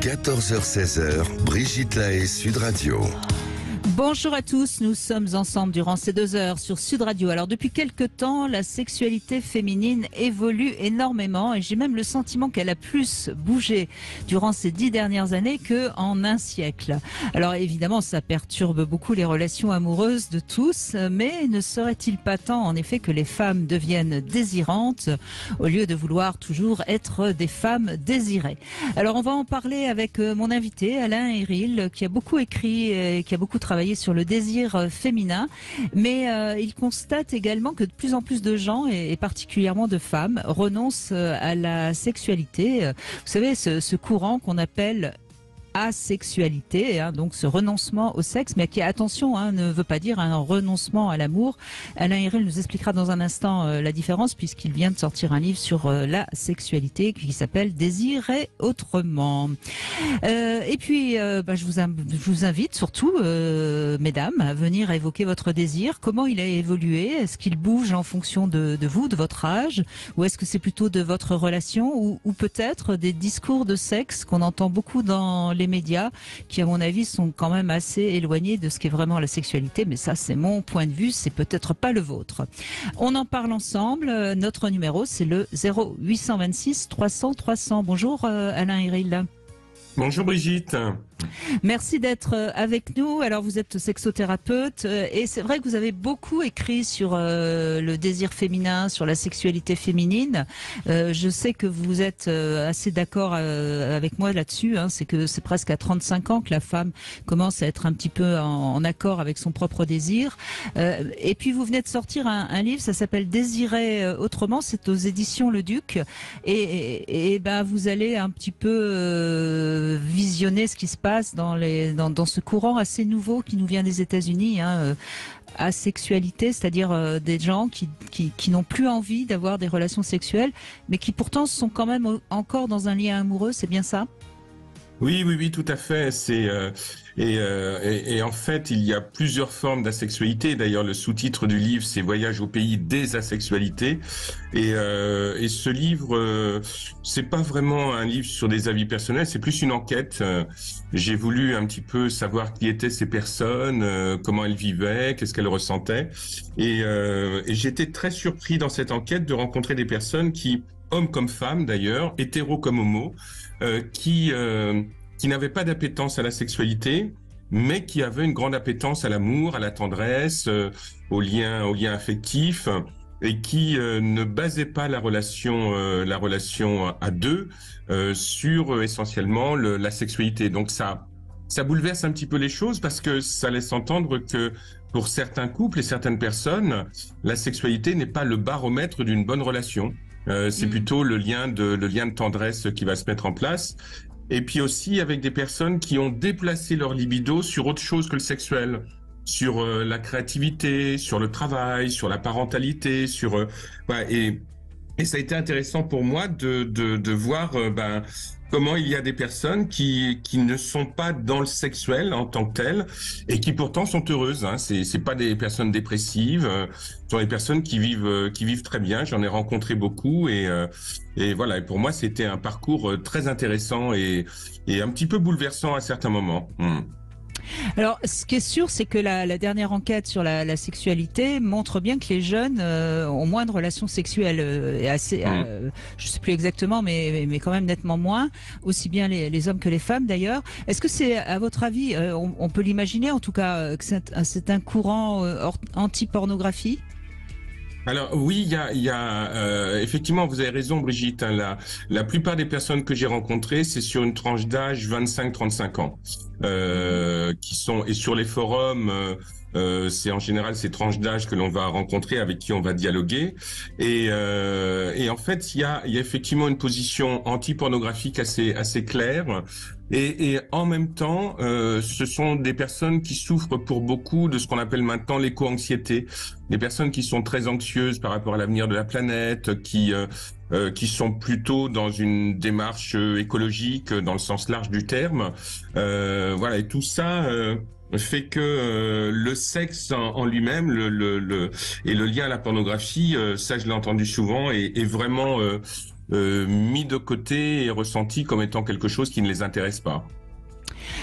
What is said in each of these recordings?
14h-16h, Brigitte Lahaie, Sud Radio. Bonjour à tous, nous sommes ensemble durant ces 2 heures sur Sud Radio. Alors depuis quelque temps, la sexualité féminine évolue énormément et j'ai même le sentiment qu'elle a plus bougé durant ces 10 dernières années qu'en un siècle. Alors évidemment, ça perturbe beaucoup les relations amoureuses de tous, mais ne serait-il pas temps en effet que les femmes deviennent désirantes au lieu de vouloir toujours être des femmes désirées? Alors on va en parler avec mon invité Alain Héril qui a beaucoup écrit et qui a beaucoup travaillé sur le désir féminin, mais il constate également que de plus en plus de gens, et particulièrement de femmes, renoncent à la sexualité. Vous savez, ce courant qu'on appelle asexualité, donc ce renoncement au sexe, mais qui, attention, ne veut pas dire un renoncement à l'amour. Alain Héril nous expliquera dans un instant la différence, puisqu'il vient de sortir un livre sur la sexualité qui s'appelle Désirer autrement. Et puis, je vous invite surtout, mesdames, à venir évoquer votre désir. Comment il a évolué? Est-ce qu'il bouge en fonction de vous, de votre âge, ou est-ce que c'est plutôt de votre relation, ou peut-être des discours de sexe qu'on entend beaucoup dans les médias, qui à mon avis sont quand même assez éloignés de ce qu'est vraiment la sexualité, mais ça c'est mon point de vue, c'est peut-être pas le vôtre. On en parle ensemble. Notre numéro c'est le 0826 300 300. Bonjour Alain Héril. Bonjour Brigitte. Merci d'être avec nous. Alors vous êtes sexothérapeute et c'est vrai que vous avez beaucoup écrit sur le désir féminin, sur la sexualité féminine. Je sais que vous êtes assez d'accord avec moi là-dessus. C'est que c'est presque à 35 ans que la femme commence à être un petit peu en accord avec son propre désir. Et puis vous venez de sortir un livre, ça s'appelle Désirer autrement, c'est aux éditions Le Duc. Et ben vous allez un petit peu visionner ce qui se passe dans ce courant assez nouveau qui nous vient des États-Unis, asexualité, c'est-à-dire des gens qui n'ont plus envie d'avoir des relations sexuelles, mais qui pourtant sont quand même encore dans un lien amoureux, c'est bien ça? Oui, tout à fait. Et en fait, il y a plusieurs formes d'asexualité. D'ailleurs, le sous-titre du livre, c'est Voyage au pays des asexualités. Et ce livre, c'est pas vraiment un livre sur des avis personnels, c'est plus une enquête. J'ai voulu un petit peu savoir qui étaient ces personnes, comment elles vivaient, qu'est-ce qu'elles ressentaient. Et j'étais très surpris dans cette enquête de rencontrer des personnes qui, hommes comme femmes d'ailleurs, hétéros comme homos, qui n'avaient pas d'appétence à la sexualité, mais qui avaient une grande appétence à l'amour, à la tendresse, aux liens affectifs, et qui ne basaient pas la relation à deux sur essentiellement la sexualité. Donc ça bouleverse un petit peu les choses parce que ça laisse entendre que pour certains couples et certaines personnes, la sexualité n'est pas le baromètre d'une bonne relation. C'est plutôt le lien de tendresse qui va se mettre en place. Et puis aussi avec des personnes qui ont déplacé leur libido sur autre chose que le sexuel, sur la créativité, sur le travail, sur la parentalité, voilà. Et ça a été intéressant pour moi de voir comment il y a des personnes qui ne sont pas dans le sexuel en tant que tel et qui pourtant sont heureuses. C'est pas des personnes dépressives, ce sont des personnes qui vivent très bien. J'en ai rencontré beaucoup et voilà. Et pour moi, c'était un parcours très intéressant et un petit peu bouleversant à certains moments. Alors, ce qui est sûr, c'est que la dernière enquête sur la sexualité montre bien que les jeunes ont moins de relations sexuelles, je sais plus exactement, mais quand même nettement moins, aussi bien les hommes que les femmes d'ailleurs. Est-ce que c'est, à votre avis, on peut l'imaginer en tout cas, que c'est un courant anti-pornographie? Alors oui, il y a effectivement, vous avez raison Brigitte, la plupart des personnes que j'ai rencontrées, c'est sur une tranche d'âge 25-35 ans, qui sont, et sur les forums, c'est en général ces tranches d'âge que l'on va rencontrer, avec qui on va dialoguer, et en fait il y a effectivement une position anti-pornographique assez claire. Et en même temps, ce sont des personnes qui souffrent pour beaucoup de ce qu'on appelle maintenant l'éco-anxiété. Des personnes qui sont très anxieuses par rapport à l'avenir de la planète, qui sont plutôt dans une démarche écologique dans le sens large du terme. Voilà, et tout ça fait que le sexe en lui-même, et le lien à la pornographie, ça je l'ai entendu souvent, est vraiment mis de côté et ressenti comme étant quelque chose qui ne les intéresse pas.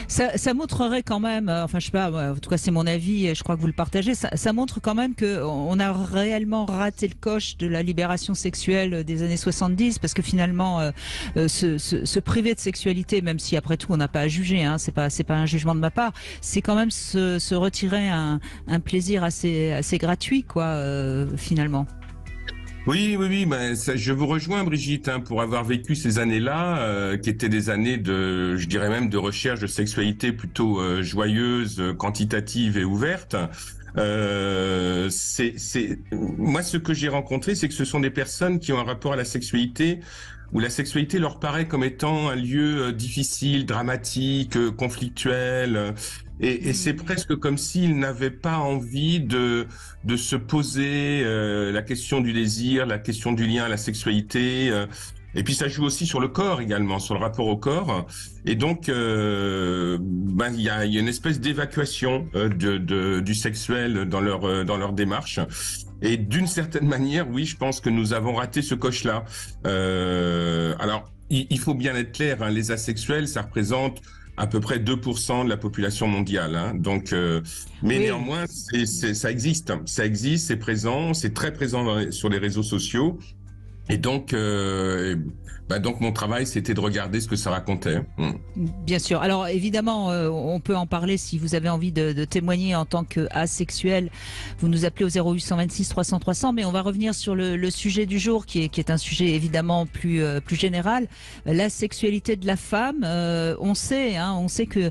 Ça montrerait quand même, enfin je sais pas, en tout cas c'est mon avis et je crois que vous le partagez, ça montre quand même qu'on a réellement raté le coche de la libération sexuelle des années 70 parce que finalement se priver de sexualité, même si après tout on n'a pas à juger, hein, c'est pas un jugement de ma part, c'est quand même se retirer un plaisir assez gratuit quoi finalement. Oui, ben, je vous rejoins, Brigitte, hein, pour avoir vécu ces années-là, qui étaient des années de, je dirais même, de recherche de sexualité plutôt joyeuse, quantitative et ouverte. Moi, ce que j'ai rencontré, c'est que ce sont des personnes qui ont un rapport à la sexualité où la sexualité leur paraît comme étant un lieu difficile, dramatique, conflictuel. Et c'est presque comme s'ils n'avaient pas envie de se poser la question du désir, la question du lien à la sexualité. Et puis ça joue aussi sur le corps également, sur le rapport au corps. Et donc, il y a une espèce d'évacuation du sexuel dans leur démarche. Et d'une certaine manière, oui, je pense que nous avons raté ce coche-là. Alors, il faut bien être clair, hein, les asexuels, ça représente à peu près 2% de la population mondiale. Hein. Donc, mais Oui. néanmoins, ça existe. Ça existe, c'est présent, c'est très présent sur les réseaux sociaux. Et donc, donc mon travail, c'était de regarder ce que ça racontait. Bien sûr. Alors évidemment, on peut en parler si vous avez envie de témoigner en tant qu'asexuel. Vous nous appelez au 0826 300 300. Mais on va revenir sur le sujet du jour, qui est un sujet évidemment plus général. La sexualité de la femme. On sait que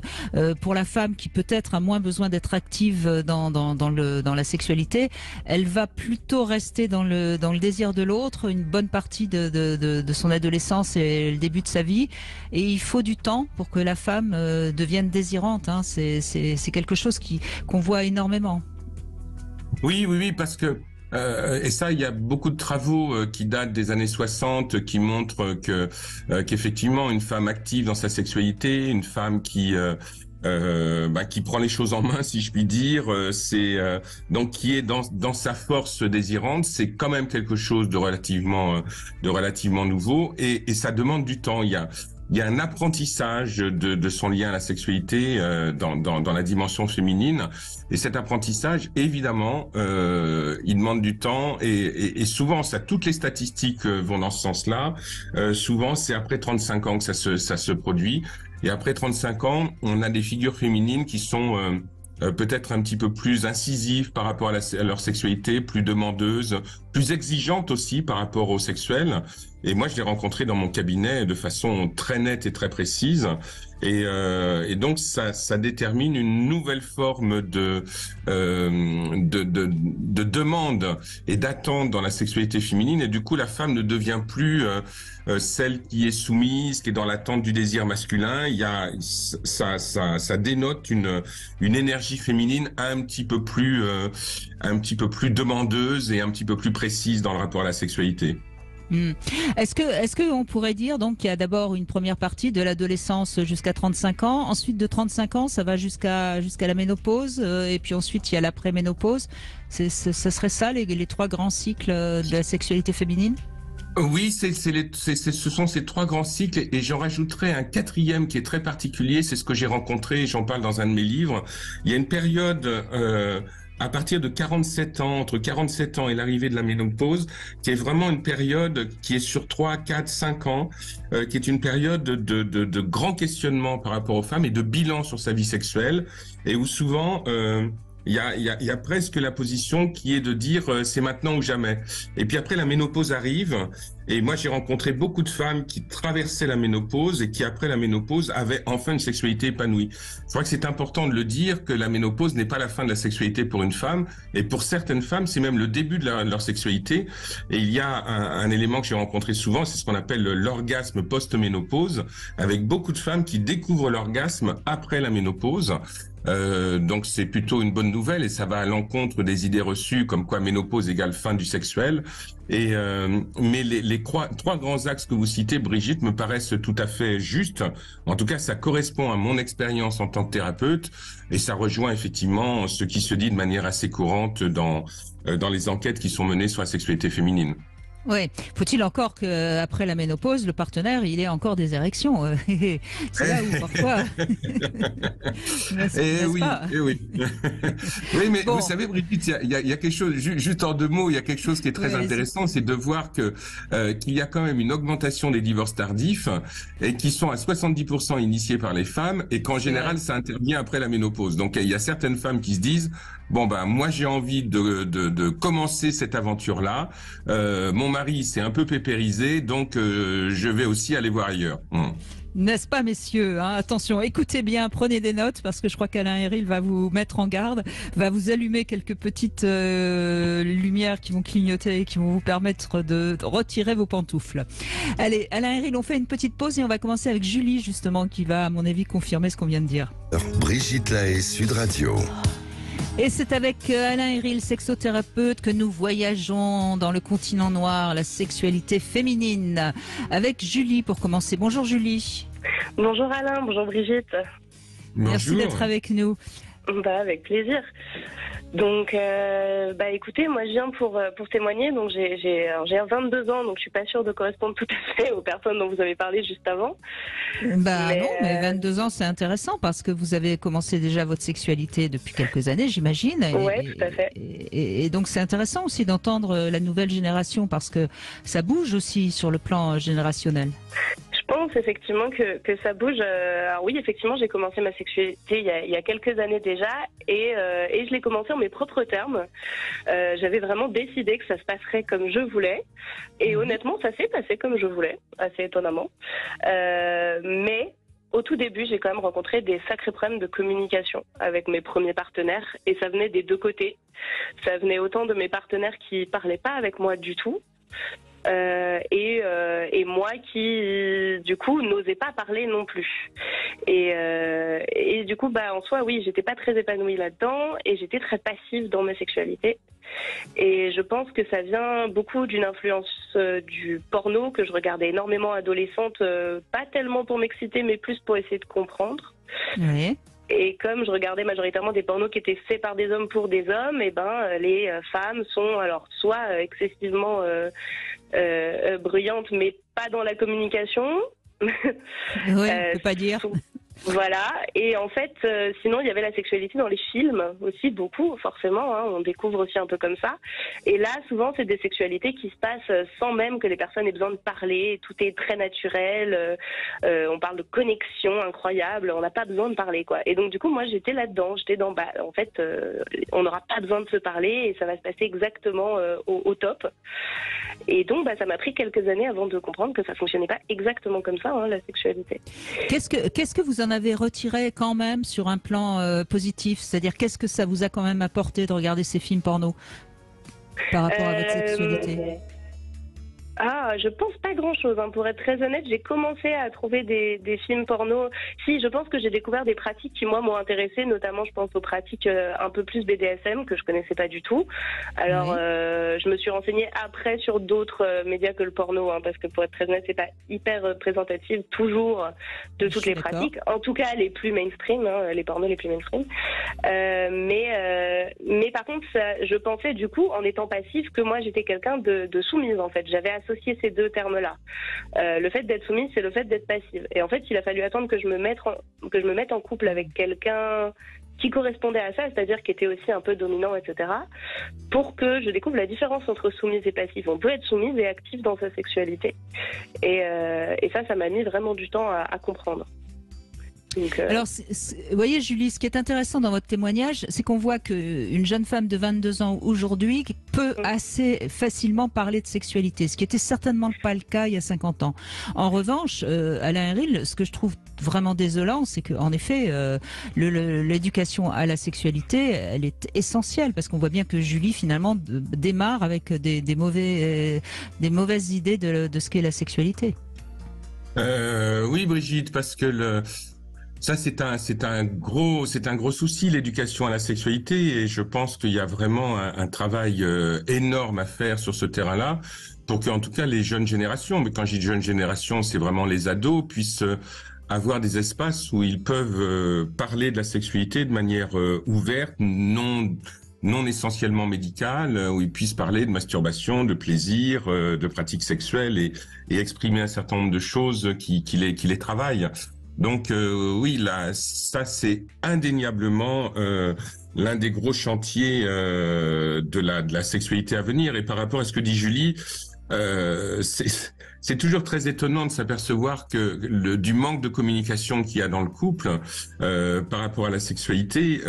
pour la femme qui peut-être a moins besoin d'être active dans la sexualité, elle va plutôt rester dans le désir de l'autre une bonne partie de son adolescence et le début de sa vie. Et il faut du temps pour que la femme devienne désirante. Hein. C'est quelque chose qu'on voit énormément. Oui, parce que et ça, il y a beaucoup de travaux qui datent des années 60 qui montrent qu'effectivement une femme active dans sa sexualité, une femme qui prend les choses en main, si je puis dire, donc qui est dans sa force désirante, c'est quand même quelque chose de relativement nouveau et ça demande du temps. Il y a un apprentissage de son lien à la sexualité dans la dimension féminine. Et cet apprentissage, évidemment, il demande du temps. Et souvent, toutes les statistiques vont dans ce sens-là. Souvent, c'est après 35 ans que ça se produit. Et après 35 ans, on a des figures féminines qui sont peut-être un petit peu plus incisives par rapport à leur sexualité, plus demandeuses, plus exigeantes aussi par rapport au sexuel. Et moi, je l'ai rencontré dans mon cabinet de façon très nette et très précise. Et donc, ça détermine une nouvelle forme de demande et d'attente dans la sexualité féminine. Et du coup, la femme ne devient plus celle qui est soumise, qui est dans l'attente du désir masculin. Ça dénote une énergie féminine un petit peu plus demandeuse et un petit peu plus précise dans le rapport à la sexualité. Est-ce que on pourrait dire donc qu'il y a d'abord une première partie de l'adolescence jusqu'à 35 ans, ensuite de 35 ans ça va jusqu'à la ménopause et puis ensuite il y a l'après-ménopause. Ce serait ça les trois grands cycles de la sexualité féminine? Oui, ce sont ces trois grands cycles et j'en rajouterai un quatrième qui est très particulier, c'est ce que j'ai rencontré, j'en parle dans un de mes livres. Il y a une période à partir de 47 ans, entre 47 ans et l'arrivée de la ménopause, qui est vraiment une période qui est sur 3, 4, 5 ans, qui est une période de grand questionnement par rapport aux femmes et de bilan sur sa vie sexuelle et où souvent il y a presque la position qui est de dire c'est maintenant ou jamais. Et puis après la ménopause arrive et moi j'ai rencontré beaucoup de femmes qui traversaient la ménopause et qui après la ménopause avaient enfin une sexualité épanouie. Je crois que c'est important de le dire que la ménopause n'est pas la fin de la sexualité pour une femme et pour certaines femmes c'est même le début de leur sexualité. Et il y a un élément que j'ai rencontré souvent, c'est ce qu'on appelle l'orgasme post-ménopause, avec beaucoup de femmes qui découvrent l'orgasme après la ménopause. Donc c'est plutôt une bonne nouvelle et ça va à l'encontre des idées reçues comme quoi ménopause égale fin du sexuel. Mais les trois grands axes que vous citez, Brigitte, me paraissent tout à fait justes. En tout cas, ça correspond à mon expérience en tant que thérapeute et ça rejoint effectivement ce qui se dit de manière assez courante dans les enquêtes qui sont menées sur la sexualité féminine. Oui. Faut-il encore qu'après la ménopause, le partenaire, il ait encore des érections? C'est là où parfois, Eh n'est-ce oui, pas? eh oui. Oui, mais vous Bon, savez, Brigitte, il y a quelque chose, juste en deux mots, il y a quelque chose qui est oui, très allez-y. intéressant, c'est de voir qu'il y a quand même une augmentation des divorces tardifs et qui sont à 70% initiés par les femmes et qu'en C'est vrai. général, ça intervient après la ménopause. Donc, il y a certaines femmes qui se disent, bon, ben, moi, j'ai envie de commencer cette aventure-là. Mon mari s'est un peu pépérisé, donc je vais aussi aller voir ailleurs. N'est-ce pas, messieurs, hein? Attention, écoutez bien, prenez des notes parce que je crois qu'Alain Héril va vous mettre en garde, va vous allumer quelques petites lumières qui vont clignoter et qui vont vous permettre de retirer vos pantoufles. Allez, Alain Héril, on fait une petite pause et on va commencer avec Julie, justement, qui va, à mon avis, confirmer ce qu'on vient de dire. Brigitte Lahaie, Sud Radio. Et c'est avec Alain Héril, sexothérapeute, que nous voyageons dans le continent noir, la sexualité féminine. Avec Julie pour commencer. Bonjour Julie. Bonjour Alain, bonjour Brigitte. Merci Bonjour. d'être avec nous. Avec plaisir. Donc, écoutez, moi je viens pour témoigner. Donc j'ai 22 ans, donc je suis pas sûre de correspondre tout à fait aux personnes dont vous avez parlé juste avant. Mais 22 ans, c'est intéressant parce que vous avez commencé déjà votre sexualité depuis quelques années, j'imagine. Ouais, tout à fait. Et donc c'est intéressant aussi d'entendre la nouvelle génération parce que ça bouge aussi sur le plan générationnel. Je pense effectivement que ça bouge. Alors oui, effectivement, j'ai commencé ma sexualité il y a quelques années déjà et je l'ai commencé en mes propres termes. J'avais vraiment décidé que ça se passerait comme je voulais et honnêtement, ça s'est passé comme je voulais, assez étonnamment. Mais au tout début, j'ai quand même rencontré des sacrés problèmes de communication avec mes premiers partenaires et ça venait des deux côtés. Ça venait autant de mes partenaires qui parlaient pas avec moi du tout. Et moi qui du coup n'osais pas parler non plus et du coup en soi oui, j'étais pas très épanouie là-dedans et j'étais très passive dans ma sexualité et je pense que ça vient beaucoup d'une influence du porno que je regardais énormément adolescente, pas tellement pour m'exciter mais plus pour essayer de comprendre. Oui. Et comme je regardais majoritairement des pornos qui étaient faits par des hommes pour des hommes, et les femmes sont alors soit excessivement bruyantes, mais pas dans la communication. Oui, on ne peut pas dire. Voilà, et en fait, sinon il y avait la sexualité dans les films aussi, beaucoup forcément, hein, on découvre aussi un peu comme ça. Et là, souvent, c'est des sexualités qui se passent sans même que les personnes aient besoin de parler, tout est très naturel, on parle de connexion incroyable, on n'a pas besoin de parler, quoi. Et donc du coup, moi j'étais là-dedans, j'étais dans, en fait, on n'aura pas besoin de se parler et ça va se passer exactement au top. Et donc, ça m'a pris quelques années avant de comprendre que ça fonctionnait pas exactement comme ça, hein, la sexualité. Qu'est-ce que vous en avez retiré quand même sur un plan positif? C'est-à-dire, qu'est-ce que ça vous a quand même apporté de regarder ces films porno par rapport à votre sexualité? Je pense pas grand-chose, hein. Pour être très honnête, j'ai commencé à trouver des films porno. Si, je pense que j'ai découvert des pratiques qui, moi, m'ont intéressée, notamment, je pense aux pratiques un peu plus BDSM, que je connaissais pas du tout. Alors, Oui. je me suis renseignée après sur d'autres médias que le porno, hein, parce que pour être très honnête, c'est pas hyper représentatif toujours de toutes les pratiques. En tout cas, les plus mainstream, hein, les pornos les plus mainstream. Mais par contre, je pensais, du coup, en étant passive, que moi, j'étais quelqu'un de soumise, en fait. J'avais associer ces deux termes-là. Le fait d'être soumise, c'est le fait d'être passive. Et en fait, il a fallu attendre que je me mette en couple avec quelqu'un qui correspondait à ça, c'est-à-dire qui était aussi un peu dominant, etc., pour que je découvre la différence entre soumise et passive. On peut être soumise et active dans sa sexualité. Et ça m'a mis vraiment du temps à comprendre. Donc, Alors, vous voyez, Julie, ce qui est intéressant dans votre témoignage, c'est qu'on voit qu'une jeune femme de 22 ans aujourd'hui peut assez facilement parler de sexualité, ce qui était certainement pas le cas il y a 50 ans. En revanche, Alain Héril, ce que je trouve vraiment désolant, c'est qu'en effet, l'éducation à la sexualité, elle est essentielle, parce qu'on voit bien que Julie, finalement, démarre avec des mauvaises idées de ce qu'est la sexualité. Oui, Brigitte, parce que ça, c'est un gros souci, l'éducation à la sexualité, et je pense qu'il y a vraiment un travail énorme à faire sur ce terrain-là, pour que, en tout cas, les jeunes générations, mais quand je dis jeunes générations, c'est vraiment les ados, puissent avoir des espaces où ils peuvent parler de la sexualité de manière ouverte, non essentiellement médical, où il puisse parler de masturbation, de plaisir, de pratiques sexuelles et exprimer un certain nombre de choses qui les travaillent. Donc oui, là, ça c'est indéniablement l'un des gros chantiers de la sexualité à venir. Et par rapport à ce que dit Julie, c'est toujours très étonnant de s'apercevoir que du manque de communication qu'il y a dans le couple par rapport à la sexualité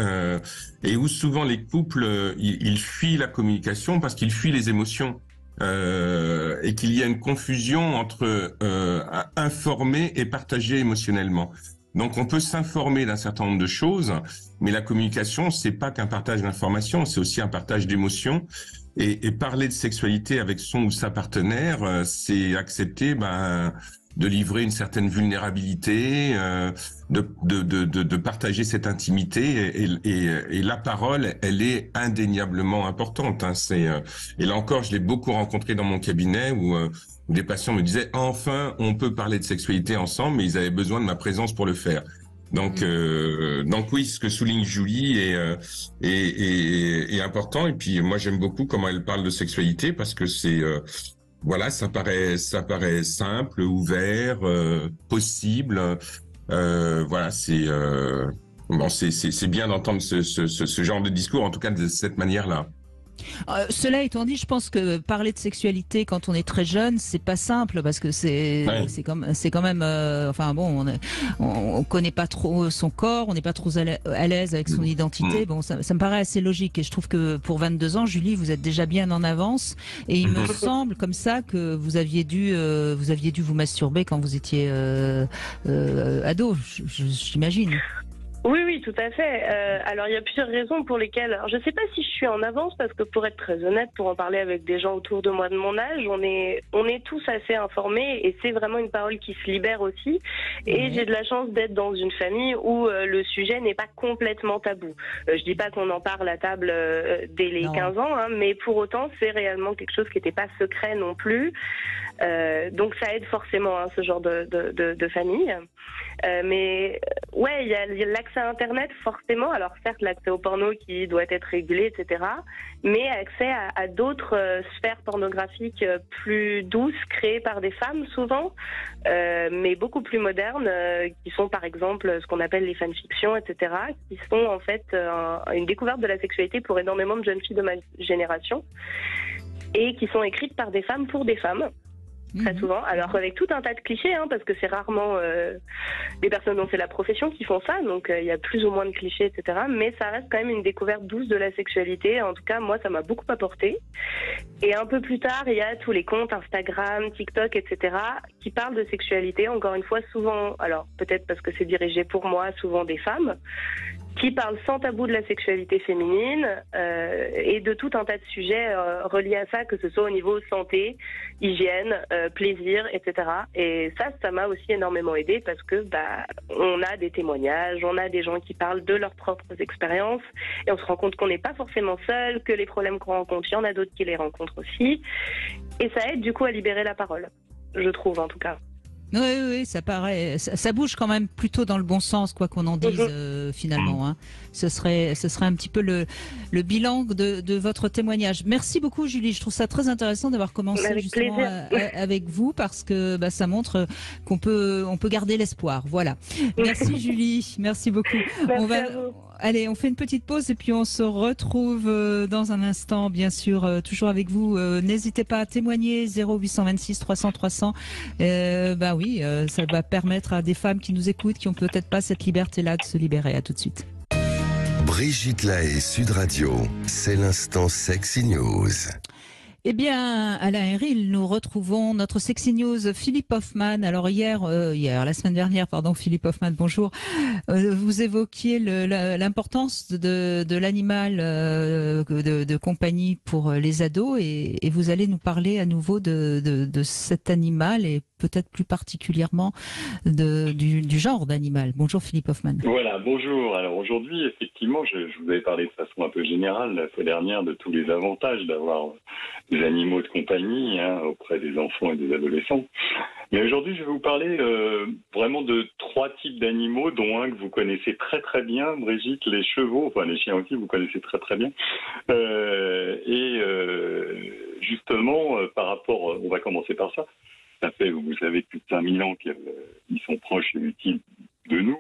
et où souvent les couples ils fuient la communication parce qu'ils fuient les émotions. Et qu'il y a une confusion entre informer et partager émotionnellement. Donc on peut s'informer d'un certain nombre de choses, mais la communication, c'est pas qu'un partage d'informations, c'est aussi un partage d'émotions. Et parler de sexualité avec son ou sa partenaire, c'est accepter de livrer une certaine vulnérabilité, de partager cette intimité et la parole, elle est indéniablement importante. Hein. Et là encore, je l'ai beaucoup rencontré dans mon cabinet où des patients me disaient enfin on peut parler de sexualité ensemble, mais ils avaient besoin de ma présence pour le faire. Donc oui, ce que souligne Julie est important. Et puis moi j'aime beaucoup comment elle parle de sexualité parce que c'est voilà, ça paraît simple, ouvert, possible. Voilà, c'est bien d'entendre ce genre de discours, en tout cas de cette manière-là. Cela étant dit, je pense que parler de sexualité quand on est très jeune, c'est pas simple parce que c'est quand même enfin bon, on connaît pas trop son corps, on n'est pas trop à l'aise avec son identité. Bon, ça me paraît assez logique et je trouve que pour 22 ans, Julie, vous êtes déjà bien en avance et il me semble comme ça que vous aviez dû vous masturber quand vous étiez ado, j'imagine. Oui, tout à fait. Alors, il y a plusieurs raisons pour lesquelles... Alors, je ne sais pas si je suis en avance, parce que pour être très honnête, pour en parler avec des gens autour de moi de mon âge, on est tous assez informés, et c'est vraiment une parole qui se libère aussi. Et j'ai de la chance d'être dans une famille où le sujet n'est pas complètement tabou. Je dis pas qu'on en parle à table dès les 15 ans, hein, mais pour autant, c'est réellement quelque chose qui n'était pas secret non plus. Donc, ça aide forcément ce genre de famille. Mais ouais, il y a l'accès à Internet forcément. Alors certes, l'accès au porno qui doit être régulé, etc. Mais accès à d'autres sphères pornographiques plus douces, créées par des femmes souvent, mais beaucoup plus modernes, qui sont par exemple ce qu'on appelle les fanfictions, etc. Qui sont en fait une découverte de la sexualité pour énormément de jeunes filles de ma génération et qui sont écrites par des femmes pour des femmes. Très souvent, alors avec tout un tas de clichés, hein, parce que c'est rarement les personnes dont c'est la profession qui font ça, donc il y a plus ou moins de clichés, etc. Mais ça reste quand même une découverte douce de la sexualité. En tout cas, moi, ça m'a beaucoup apporté. Et un peu plus tard, il y a tous les comptes Instagram, TikTok, etc. qui parlent de sexualité. Encore une fois, souvent, alors peut-être parce que c'est dirigé pour moi, souvent des femmes, qui parle sans tabou de la sexualité féminine et de tout un tas de sujets reliés à ça, que ce soit au niveau santé, hygiène, plaisir, etc. Et ça m'a aussi énormément aidé parce que on a des témoignages, on a des gens qui parlent de leurs propres expériences et on se rend compte qu'on n'est pas forcément seul, que les problèmes qu'on rencontre, il y en a d'autres qui les rencontrent aussi. Et ça aide du coup à libérer la parole, je trouve en tout cas. Oui, ça bouge quand même plutôt dans le bon sens, quoi qu'on en dise finalement. Hein. Ce serait un petit peu le bilan de votre témoignage. Merci beaucoup, Julie. Je trouve ça très intéressant d'avoir commencé avec justement avec vous parce que ça montre qu'on peut garder l'espoir. Voilà. Merci, Julie. Merci beaucoup. Allez, on fait une petite pause et puis on se retrouve dans un instant, bien sûr, toujours avec vous. N'hésitez pas à témoigner, 0826 300 300. Oui, ça va permettre à des femmes qui nous écoutent, qui ont peut-être pas cette liberté-là, de se libérer. À tout de suite. Brigitte Lahaie, Sud Radio, c'est l'instant Sexy News. Eh bien, Alain Héril, nous retrouvons notre Sexy News, Philippe Hoffman. Alors la semaine dernière, Philippe Hoffman, bonjour. Vous évoquiez l'importance de l'animal de compagnie pour les ados et vous allez nous parler à nouveau de cet animal et peut-être plus particulièrement du genre d'animal. Bonjour Philippe Hoffman. Voilà, bonjour. Alors aujourd'hui, effectivement, je vous avais parlé de façon un peu générale la fois dernière de tous les avantages d'avoir animaux de compagnie auprès des enfants et des adolescents. Mais aujourd'hui, je vais vous parler vraiment de 3 types d'animaux, dont un que vous connaissez très très bien, Brigitte, les chevaux, enfin les chiens aussi, vous connaissez très très bien. Justement, par rapport, on va commencer par ça. Ça fait, vous savez, plus de 5000 ans qu'ils sont proches et utiles de nous,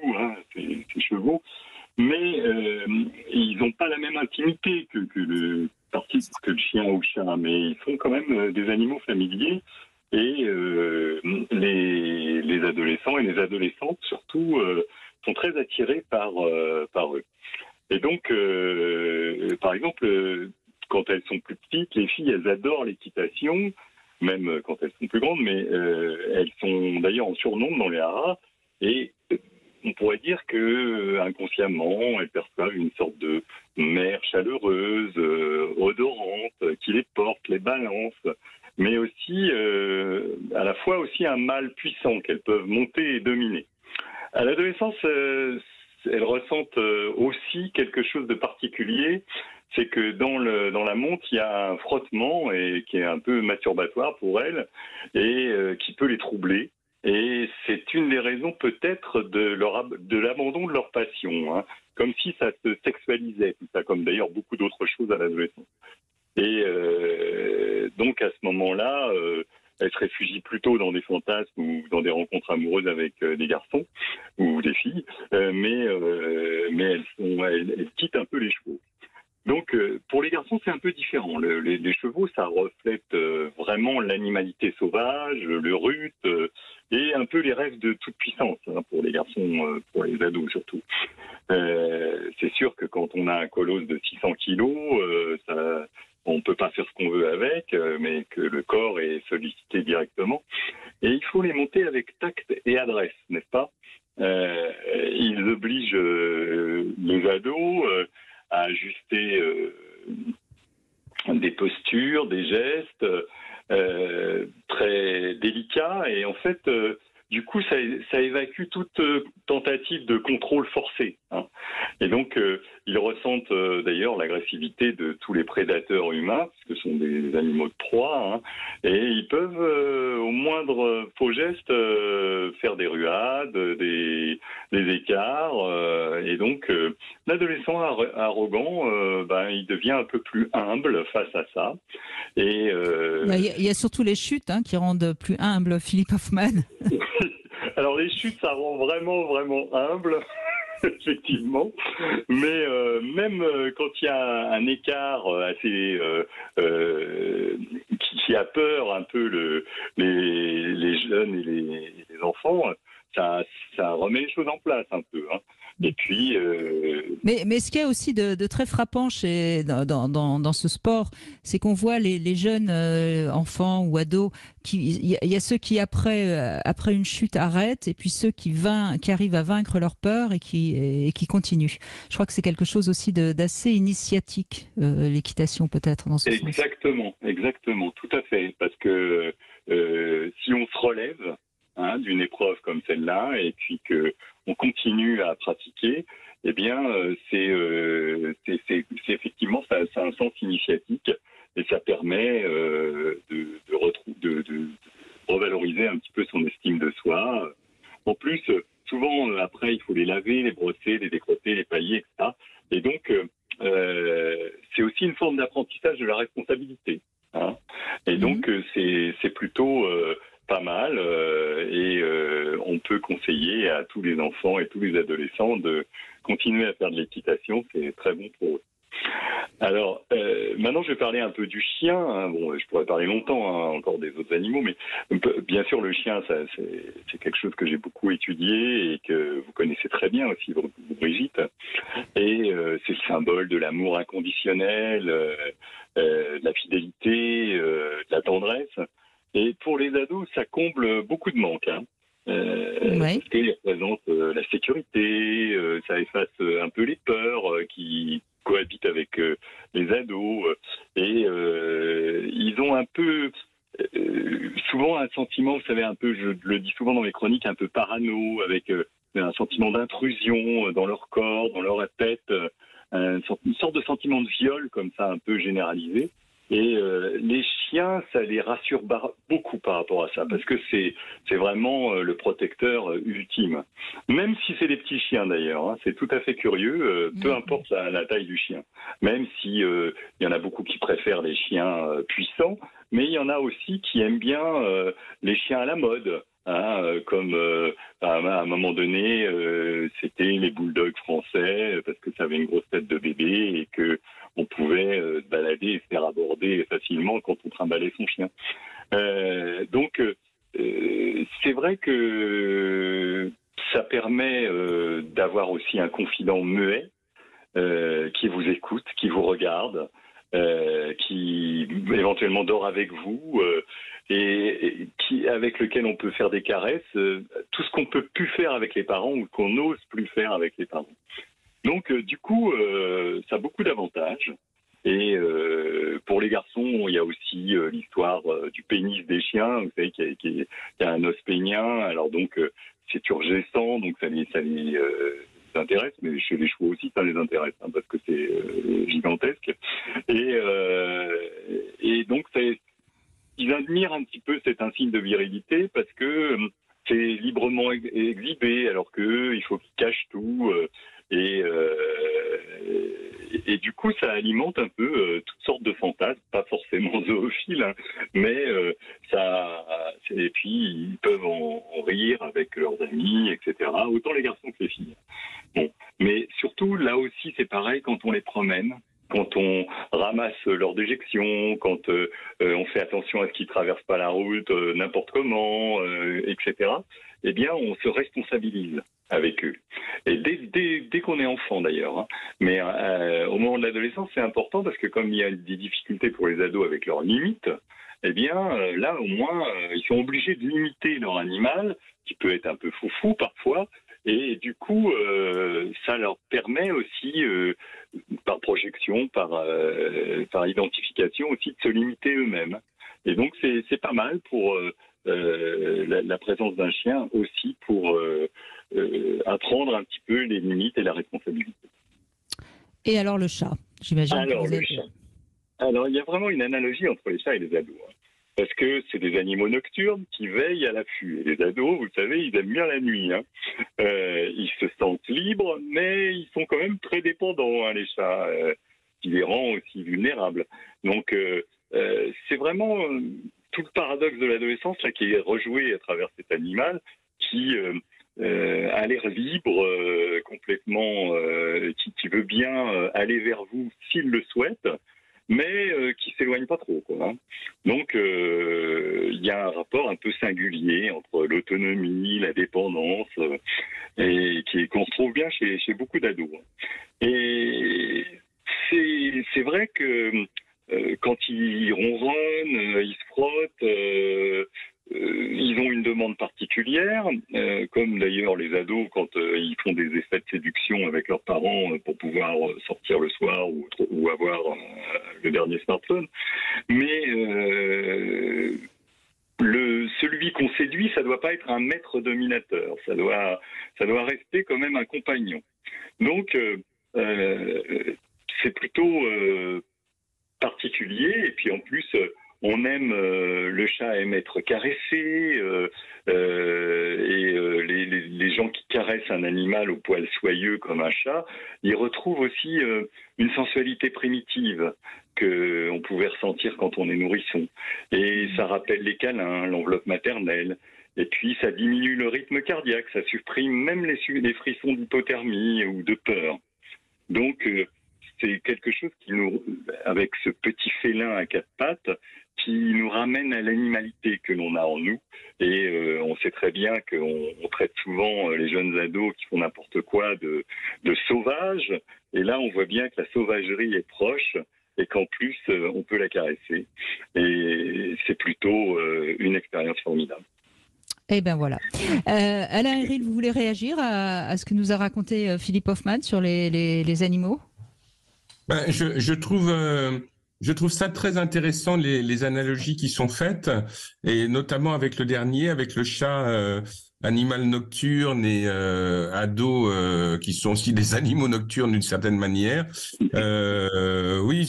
ces chevaux. Mais ils n'ont pas la même intimité que le chien ou le chat, mais ils sont quand même des animaux familiers. Et les adolescents et les adolescentes, surtout, sont très attirés par eux. Et donc, par exemple, quand elles sont plus petites, les filles, elles adorent l'équitation, même quand elles sont plus grandes, mais elles sont d'ailleurs en surnombre dans les haras. Et on pourrait dire que inconsciemment, elles perçoivent une sorte de mère chaleureuse, odorante, qui les porte, les balance, mais aussi, à la fois aussi un mâle puissant qu'elles peuvent monter et dominer. À l'adolescence, elles ressentent aussi quelque chose de particulier, c'est que dans la monte, il y a un frottement et qui est un peu masturbatoire pour elles et qui peut les troubler. Et c'est une des raisons peut-être de l'abandon de leur passion, comme si ça se sexualisait, tout ça, comme d'ailleurs beaucoup d'autres choses à l'adolescence. Et donc à ce moment-là, elles se réfugient plutôt dans des fantasmes ou dans des rencontres amoureuses avec des garçons ou des filles, mais elles quittent un peu les chevaux. Donc, pour les garçons, c'est un peu différent. Les chevaux, ça reflète vraiment l'animalité sauvage, le rut, et un peu les rêves de toute puissance, pour les garçons, pour les ados surtout. C'est sûr que quand on a un colosse de 600 kilos, on ne peut pas faire ce qu'on veut avec, mais que le corps est sollicité directement. Et il faut les monter avec tact et adresse, n'est-ce pas ? Ils obligent les ados à ajuster des postures, des gestes très délicats. Et en fait, du coup, ça évacue toute tentative de contrôle forcé. Et donc, ils ressentent d'ailleurs l'agressivité de tous les prédateurs humains, parce que ce sont des animaux de proie, et ils peuvent, au moindre faux geste, faire des ruades, des écarts, et donc l'adolescent arrogant, il devient un peu plus humble face à ça. Et il y a surtout les chutes qui rendent plus humble Philippe Hoffman. Alors les chutes, ça rend vraiment, vraiment humble, effectivement. Mais même quand il y a un écart assez qui a peur un peu les jeunes et les enfants, ça remet les choses en place un peu. Et puis. Mais ce qu'il y a aussi de très frappant dans ce sport, c'est qu'on voit les jeunes enfants ou ados, il y a ceux qui après une chute arrêtent, et puis ceux qui arrivent à vaincre leur peur et qui continuent. Je crois que c'est quelque chose aussi d'assez initiatique, l'équitation peut-être dans ce sens. Exactement, tout à fait. Parce que si on se relève d'une épreuve comme celle-là, et puis qu'on continue à pratiquer, eh bien, c'est effectivement, ça a un sens initiatique, et ça permet de revaloriser un petit peu son estime de soi. En plus, souvent, après, il faut les laver, les brosser, les décrotter, les pailler, etc. Et donc, c'est aussi une forme d'apprentissage de la responsabilité. Et donc, c'est plutôt pas mal, et on peut conseiller à tous les enfants et tous les adolescents de continuer à faire de l'équitation, c'est très bon pour eux. Alors, maintenant je vais parler un peu du chien. Bon, je pourrais parler longtemps encore des autres animaux, mais bien sûr le chien, c'est quelque chose que j'ai beaucoup étudié et que vous connaissez très bien aussi, Brigitte. Et c'est le symbole de l'amour inconditionnel, de la fidélité, de la tendresse. Et pour les ados, ça comble beaucoup de manques. Parce qu'il représente la sécurité, ça efface un peu les peurs qui cohabitent avec les ados. Et ils ont un peu, souvent un sentiment, vous savez, un peu, je le dis souvent dans mes chroniques, un peu parano, avec un sentiment d'intrusion dans leur corps, dans leur tête, une sorte de sentiment de viol comme ça, un peu généralisé. Et les chiens, ça les rassure beaucoup par rapport à ça, parce que c'est vraiment le protecteur ultime. Même si c'est des petits chiens d'ailleurs, hein, c'est tout à fait curieux, peu importe la taille du chien. Même si il y en a beaucoup qui préfèrent les chiens puissants, mais il y en a aussi qui aiment bien les chiens à la mode. Hein, comme à un moment donné, c'était les bulldogs français parce que ça avait une grosse tête de bébé et que on pouvait se balader et se faire aborder facilement quand on trimballait son chien. Donc, c'est vrai que ça permet d'avoir aussi un confident muet qui vous écoute, qui vous regarde, qui éventuellement dort avec vous et avec lequel on peut faire des caresses, tout ce qu'on peut plus faire avec les parents ou qu'on n'ose plus faire avec les parents. Donc, du coup, ça a beaucoup d'avantages. Et pour les garçons, il y a aussi l'histoire du pénis des chiens. Vous savez qu'il y a un os pénien. Alors donc, c'est turgescent, donc ça les intéresse. Mais chez les chevaux aussi, ça les intéresse, hein, parce que c'est gigantesque. Et donc, ils admirent un petit peu cet insigne de virilité parce que c'est librement exhibé, alors qu'eux, il faut qu'ils cachent tout. Et du coup, ça alimente un peu toutes sortes de fantasmes, pas forcément zoophiles, hein, mais et puis ils peuvent en rire avec leurs amis, etc. Autant les garçons que les filles. Bon, mais surtout là aussi, c'est pareil quand on les promène. Quand on ramasse leur déjection, quand on fait attention à ce qu'ils ne traversent pas la route n'importe comment, etc., eh bien, on se responsabilise avec eux. Et dès qu'on est enfant, d'ailleurs. Hein. Mais au moment de l'adolescence, c'est important parce que comme il y a des difficultés pour les ados avec leurs limites, eh bien, là, au moins, ils sont obligés de limiter leur animal, qui peut être un peu foufou parfois, et du coup, ça leur permet aussi, par projection, par identification aussi, de se limiter eux-mêmes. Et donc, c'est pas mal pour la présence d'un chien aussi pour apprendre un petit peu les limites et la responsabilité. Et alors le chat, j'imagine que vous avez... Alors, il y a vraiment une analogie entre les chats et les ados. Hein. Parce que c'est des animaux nocturnes qui veillent à l'affût. Et les ados, vous savez, ils aiment bien la nuit. Hein. Ils se sentent libres, mais ils sont quand même très dépendants, hein, les chats, qui les rend aussi vulnérables. Donc, c'est vraiment tout le paradoxe de l'adolescence là, qui est rejoué à travers cet animal qui a l'air libre, complètement, qui veut bien aller vers vous s'il le souhaite, mais qui s'éloigne pas trop, quoi. Hein. Donc, il y a un rapport un peu singulier entre l'autonomie, la dépendance, et qu'on retrouve bien chez beaucoup d'ados. Et c'est vrai que quand ils ronronnent, ils se frottent, ils ont une demande particulière, comme d'ailleurs les ados quand ils font des effets de séduction avec leurs parents pour pouvoir sortir le soir ou avoir le dernier smartphone. Mais celui qu'on séduit, ça doit pas être un maître dominateur, ça doit rester quand même un compagnon. Donc c'est plutôt particulier, et puis en plus on aime, le chat aime être caressé, les gens qui caressent un animal au poil soyeux comme un chat, ils retrouvent aussi une sensualité primitive qu'on pouvait ressentir quand on est nourrisson. Et ça rappelle les câlins, l'enveloppe maternelle. Et puis ça diminue le rythme cardiaque, ça supprime même les frissons d'hypothermie ou de peur. Donc c'est quelque chose qui avec ce petit félin à quatre pattes, qui nous ramène à l'animalité que l'on a en nous. Et on sait très bien qu'on traite souvent les jeunes ados qui font n'importe quoi de sauvages. Et là, on voit bien que la sauvagerie est proche et qu'en plus, on peut la caresser. Et c'est plutôt une expérience formidable. Eh bien voilà. Alain Héril, vous voulez réagir à ce que nous a raconté Philippe Hoffmann sur les animaux ? Ben, je trouve ça très intéressant, les analogies qui sont faites, et notamment avec le dernier, avec le chat animal nocturne et ados qui sont aussi des animaux nocturnes d'une certaine manière. Oui,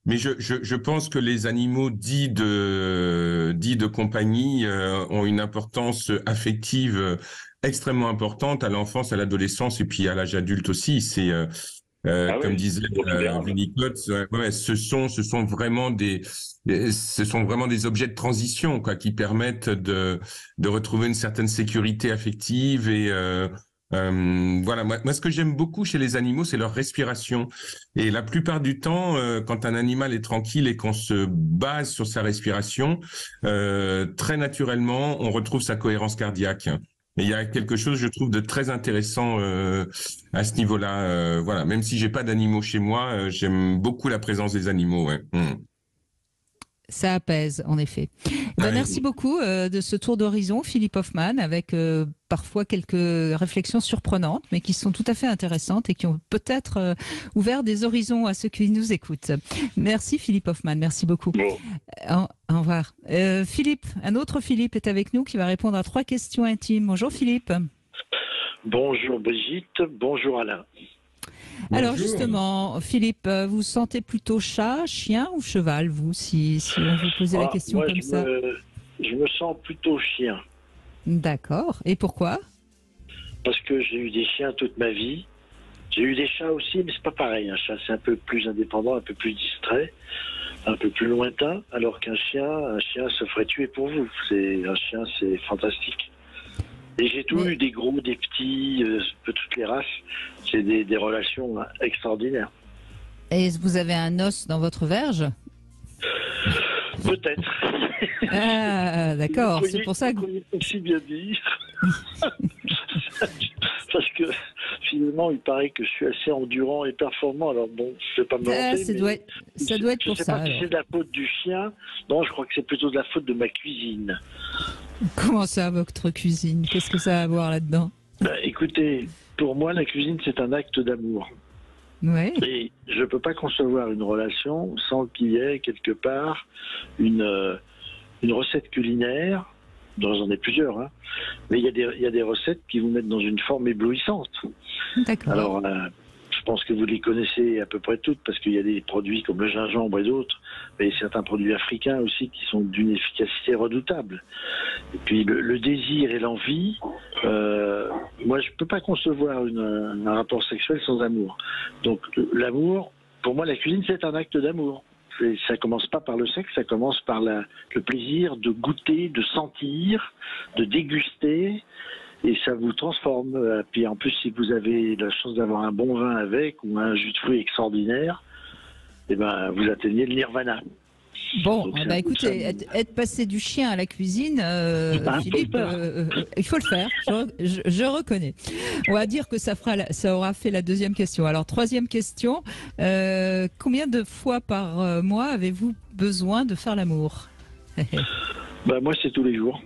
Mais je pense que les animaux dits de compagnie ont une importance affective extrêmement importante à l'enfance, à l'adolescence et puis à l'âge adulte aussi. C'est comme disait Winnicott, ouais, ce sont vraiment des objets de transition, quoi, qui permettent de retrouver une certaine sécurité affective et voilà. Moi, ce que j'aime beaucoup chez les animaux, c'est leur respiration. Et la plupart du temps, quand un animal est tranquille et qu'on se base sur sa respiration, très naturellement, on retrouve sa cohérence cardiaque. Et il y a quelque chose, je trouve, de très intéressant à ce niveau-là. Voilà, même si j'ai pas d'animaux chez moi, j'aime beaucoup la présence des animaux. Ouais. Ça apaise, en effet. Ouais. Merci beaucoup de ce tour d'horizon, Philippe Hoffmann, avec parfois quelques réflexions surprenantes, mais qui sont tout à fait intéressantes et qui ont peut-être ouvert des horizons à ceux qui nous écoutent. Merci Philippe Hoffmann, merci beaucoup. Bon. Au revoir. Philippe, un autre Philippe est avec nous qui va répondre à 3 questions intimes. Bonjour Philippe. Bonjour Brigitte, bonjour Alain. Alors Bonjour. justement, Philippe, vous sentez plutôt chat, chien ou cheval, vous, si on vous posait la question moi, comme ça? Je me sens plutôt chien, D'accord. Et pourquoi? parce que j'ai eu des chiens toute ma vie. J'ai eu des chats aussi, mais c'est pas pareil. Un chat, c'est un peu plus indépendant, un peu plus distrait, un peu plus lointain, alors qu'un chien se ferait tuer pour vous. Un chien, c'est fantastique. Et j'ai tout eu, des gros, des petits, de toutes les races. C'est des relations extraordinaires. Et vous avez un os dans votre verge? Peut-être. Ah, d'accord. C'est pour ça que... Vous pourriez aussi bien dire. Parce que finalement, il paraît que je suis assez endurant et performant. Alors bon, je ne vais pas me vanter, ça mais doit être je pour sais ça. pas si alors. c'est de la faute du chien. Non, je crois que c'est plutôt de la faute de ma cuisine. Comment ça, votre cuisine? Qu'est-ce que ça a à voir là-dedans? Écoutez, pour moi, la cuisine, c'est un acte d'amour. Ouais. Et je ne peux pas concevoir une relation sans qu'il y ait quelque part une recette culinaire. J'en ai plusieurs, hein. Mais il y a des recettes qui vous mettent dans une forme éblouissante. D'accord. Alors, je pense que vous les connaissez à peu près toutes, parce qu'il y a des produits comme le gingembre et d'autres, mais certains produits africains aussi qui sont d'une efficacité redoutable. Et puis le désir et l'envie, moi je ne peux pas concevoir un rapport sexuel sans amour. Donc l'amour, pour moi la cuisine c'est un acte d'amour. Ça commence pas par le sexe, ça commence par le plaisir de goûter, de sentir, de déguster. Et ça vous transforme. Puis en plus, si vous avez la chance d'avoir un bon vin avec ou un jus de fruits extraordinaire, eh ben, vous atteignez le nirvana. Bon, Donc, bah écoutez, être passé du chien à la cuisine, Philippe, il faut le faire. Je reconnais. On va dire que ça aura fait la deuxième question. Alors, troisième question. Combien de fois par mois avez-vous besoin de faire l'amour? Moi, c'est tous les jours.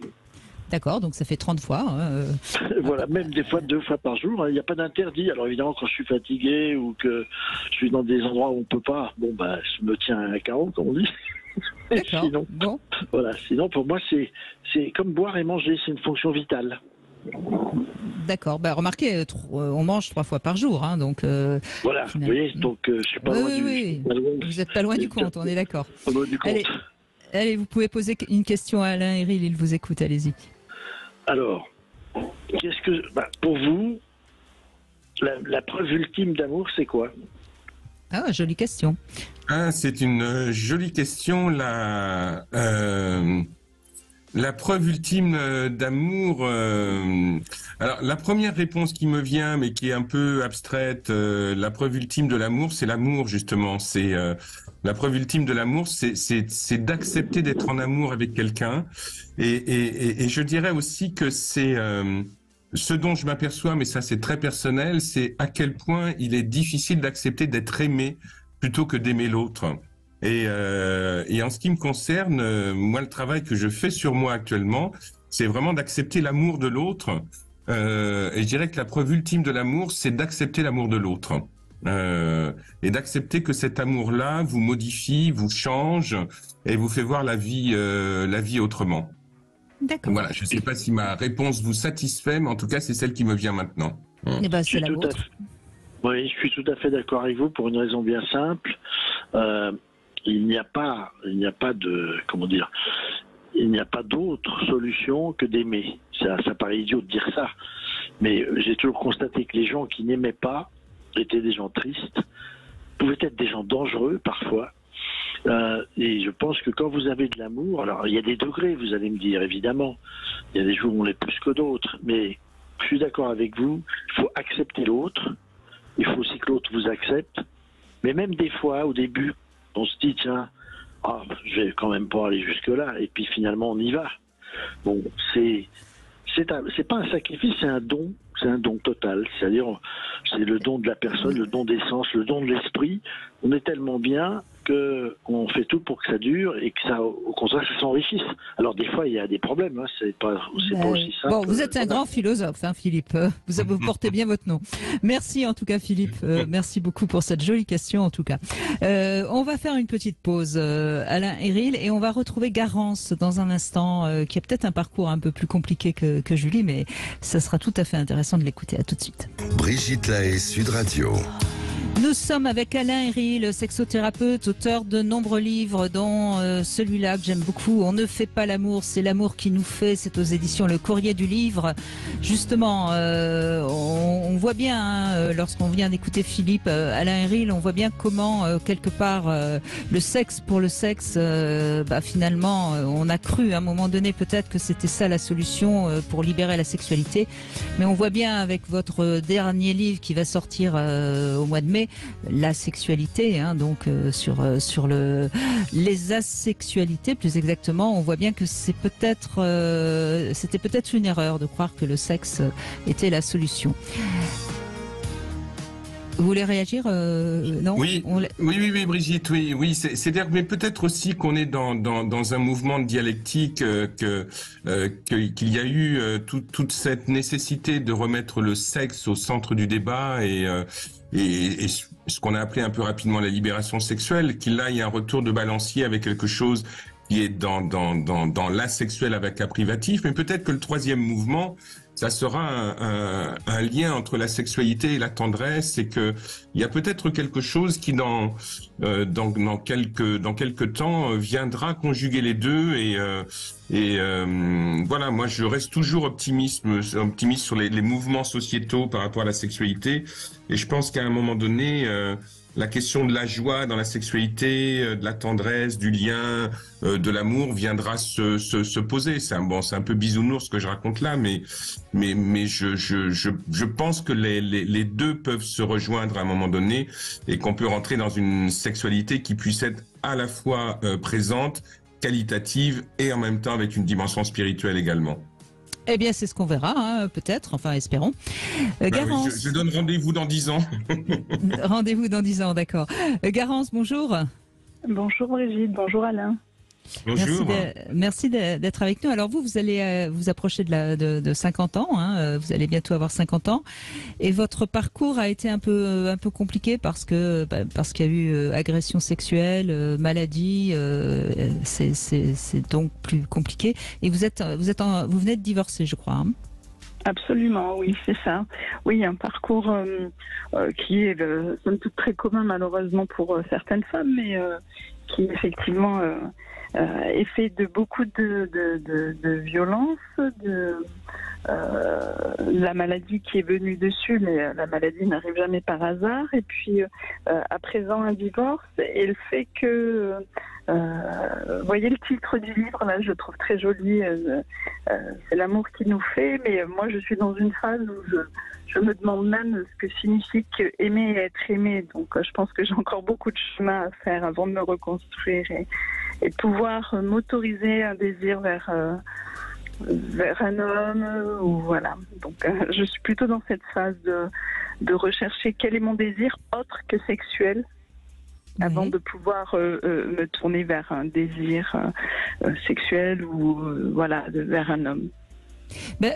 D'accord, donc ça fait 30 fois. Hein. Voilà, même des fois 2 fois par jour. Il n'y a pas d'interdit. Alors évidemment, quand je suis fatigué ou que je suis dans des endroits où on ne peut pas, je me tiens à carreau, comme on dit. D'accord. Sinon, Bon. voilà. Sinon, pour moi, c'est comme boire et manger. C'est une fonction vitale. D'accord. Bah, remarquez, on mange 3 fois par jour, hein, donc. Voilà. Vous voyez, donc je suis pas loin du. Oui. Vous n'êtes pas loin du compte. On est d'accord. Pas loin du compte. Allez, vous pouvez poser une question à Alain Héril. Il vous écoute. Allez-y. Alors, pour vous, la preuve ultime d'amour, c'est quoi? Ah, jolie question. Ah, c'est une jolie question. La preuve ultime d'amour. Alors, la première réponse qui me vient, mais qui est un peu abstraite, la preuve ultime de l'amour, c'est l'amour justement. C'est la preuve ultime de l'amour, c'est d'accepter d'être en amour avec quelqu'un. Et je dirais aussi que c'est ce dont je m'aperçois, mais ça c'est très personnel, c'est à quel point il est difficile d'accepter d'être aimé plutôt que d'aimer l'autre. Et en ce qui me concerne, moi le travail que je fais sur moi actuellement, c'est vraiment d'accepter l'amour de l'autre. Et je dirais que la preuve ultime de l'amour, c'est d'accepter l'amour de l'autre. Et d'accepter que cet amour-là vous modifie, vous change et vous fait voir la vie autrement. D'accord. Voilà, je ne sais pas si ma réponse vous satisfait, mais en tout cas, c'est celle qui me vient maintenant. Eh ben, c'est la vôtre. Oui, je suis tout à fait d'accord avec vous pour une raison bien simple. il n'y a pas de, comment dire, il n'y a pas d'autre solution que d'aimer. Ça paraît idiot de dire ça, mais j'ai toujours constaté que les gens qui n'aimaient pas étaient des gens tristes, pouvaient être des gens dangereux parfois. Et je pense que quand vous avez de l'amour, alors il y a des degrés, vous allez me dire, évidemment. Il y a des jours où on l'est plus que d'autres, mais je suis d'accord avec vous, il faut accepter l'autre, il faut aussi que l'autre vous accepte. Mais même des fois, au début, on se dit, tiens, je vais quand même pas aller jusque-là, et puis finalement on y va. Bon, c'est pas un sacrifice, c'est un don total. C'est-à-dire, c'est le don de la personne, le don des sens, le don de l'esprit. On est tellement bien qu'on fait tout pour que ça dure et que ça, au contraire, ça s'enrichisse. Alors des fois, il y a des problèmes, hein, c'est pas aussi simple. Bon, vous êtes un grand philosophe, hein, Philippe. Vous portez bien votre nom. Merci en tout cas, Philippe. Merci beaucoup pour cette jolie question, en tout cas. On va faire une petite pause, Alain Héril, et on va retrouver Garance dans un instant, qui a peut-être un parcours un peu plus compliqué que Julie, mais ça sera tout à fait intéressant de l'écouter. À tout de suite. Brigitte Lahaie, Sud Radio. Nous sommes avec Alain Héril, sexothérapeute, auteur de nombreux livres, dont celui-là que j'aime beaucoup, On ne fait pas l'amour, c'est l'amour qui nous fait. C'est aux éditions Le Courrier du Livre. Justement, on voit bien, hein, lorsqu'on vient d'écouter Philippe, Alain Héril, on voit bien comment, quelque part, le sexe pour le sexe, finalement, on a cru à un moment donné peut-être que c'était ça la solution pour libérer la sexualité. Mais on voit bien avec votre dernier livre qui va sortir au mois de mai, la sexualité, hein, donc sur les asexualités plus exactement, on voit bien que c'était peut-être une erreur de croire que le sexe était la solution. Vous voulez réagir non? Oui, Brigitte, oui. C'est-à-dire, mais peut-être aussi qu'on est dans un mouvement de dialectique, qu'il y a eu toute cette nécessité de remettre le sexe au centre du débat et ce qu'on a appelé un peu rapidement la libération sexuelle, qu'il là il y a un retour de balancier avec quelque chose qui est dans l'asexuel avec la privatif, mais peut-être que le troisième mouvement, ça sera un lien entre la sexualité et la tendresse, et que il y a peut-être quelque chose qui dans quelques temps viendra conjuguer les deux, et voilà, moi je reste toujours optimiste sur les mouvements sociétaux par rapport à la sexualité, et je pense qu'à un moment donné la question de la joie dans la sexualité, de la tendresse, du lien, de l'amour viendra se poser. C'est un peu bisounours ce que je raconte là, mais je pense que les deux peuvent se rejoindre à un moment donné, et qu'on peut rentrer dans une sexualité qui puisse être à la fois présente, qualitative, et en même temps avec une dimension spirituelle également. Eh bien, c'est ce qu'on verra, hein, peut-être, enfin, espérons. Garance. Oui, je donne rendez-vous dans 10 ans. Rendez-vous dans 10 ans, d'accord. Garance, bonjour. Bonjour Brigitte, bonjour Alain. Bonjour. Merci d'être avec nous. Alors vous allez vous approcher de 50 ans, hein, vous allez bientôt avoir 50 ans, et votre parcours a été un peu compliqué parce qu'il y a eu agression sexuelle, maladie, c'est donc plus compliqué. Et vous venez de divorcer, je crois. Hein. Absolument, oui, c'est ça. Oui, un parcours qui est somme toute très commun malheureusement pour certaines femmes, mais qui effectivement est fait de beaucoup de violence, la maladie qui est venue dessus, mais la maladie n'arrive jamais par hasard. Et puis à présent un divorce, et le fait que vous voyez le titre du livre là, je trouve très joli, c'est l'amour qui nous fait, mais moi je suis dans une phase où je me demande même ce que signifie aimer et être aimé. Donc je pense que j'ai encore beaucoup de chemin à faire avant de me reconstruire et de pouvoir m'autoriser un désir vers un homme, ou voilà. Donc je suis plutôt dans cette phase de rechercher quel est mon désir autre que sexuel, avant de pouvoir me tourner vers un désir sexuel ou vers un homme. Ben,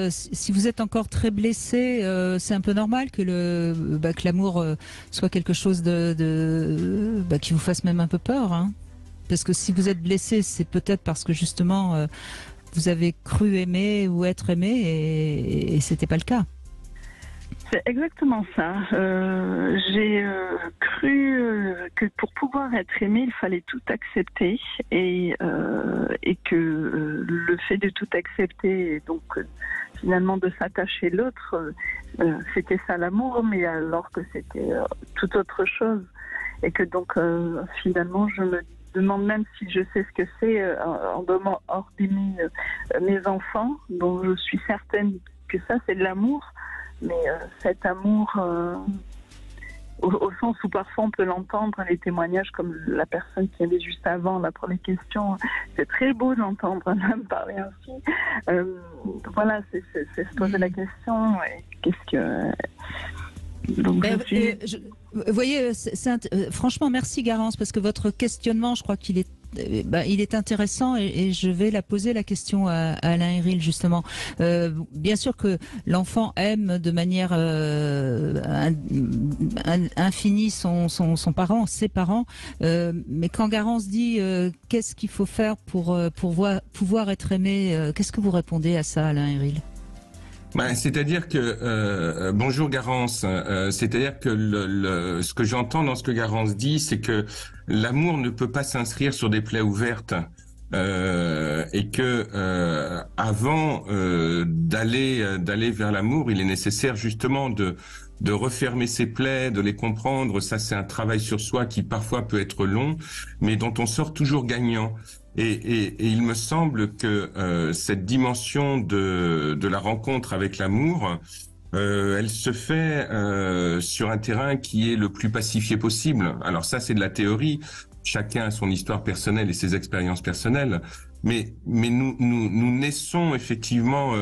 si vous êtes encore très blessé, c'est un peu normal que l'amour soit quelque chose qui vous fasse même un peu peur, hein. Parce que si vous êtes blessé, c'est peut-être parce que justement vous avez cru aimer ou être aimé, et c'était pas le cas. C'est exactement ça. J'ai cru que pour pouvoir être aimé, il fallait tout accepter et que le fait de tout accepter et donc finalement de s'attacher l'autre, c'était ça l'amour, mais alors que c'était tout autre chose et que donc finalement je me demande même si je sais ce que c'est en dehors d'aimer mes enfants, dont je suis certaine que ça c'est de l'amour. Mais cet amour, au sens où parfois on peut l'entendre, les témoignages comme la personne qui avait juste avant, là pour les questions, c'est très beau d'entendre un homme parler ainsi. Voilà, c'est se poser la question, qu'est-ce que... Donc, vous voyez, franchement, merci Garance, parce que votre questionnement, je crois qu'il est il est intéressant et je vais la poser la question à Alain Héril justement. Bien sûr que l'enfant aime de manière infinie son parent, ses parents, mais quand Garance dit qu'est-ce qu'il faut faire pour pouvoir être aimé, qu'est-ce que vous répondez à ça, Alain Héril? C'est-à-dire que bonjour Garance, c'est-à-dire que ce que j'entends dans ce que Garance dit, c'est que l'amour ne peut pas s'inscrire sur des plaies ouvertes et que avant d'aller vers l'amour, il est nécessaire justement de refermer ses plaies, de les comprendre. Ça, c'est un travail sur soi qui parfois peut être long, mais dont on sort toujours gagnant. Et il me semble que cette dimension de la rencontre avec l'amour, elle se fait sur un terrain qui est le plus pacifié possible. Alors ça, c'est de la théorie. Chacun a son histoire personnelle et ses expériences personnelles. Mais nous naissons effectivement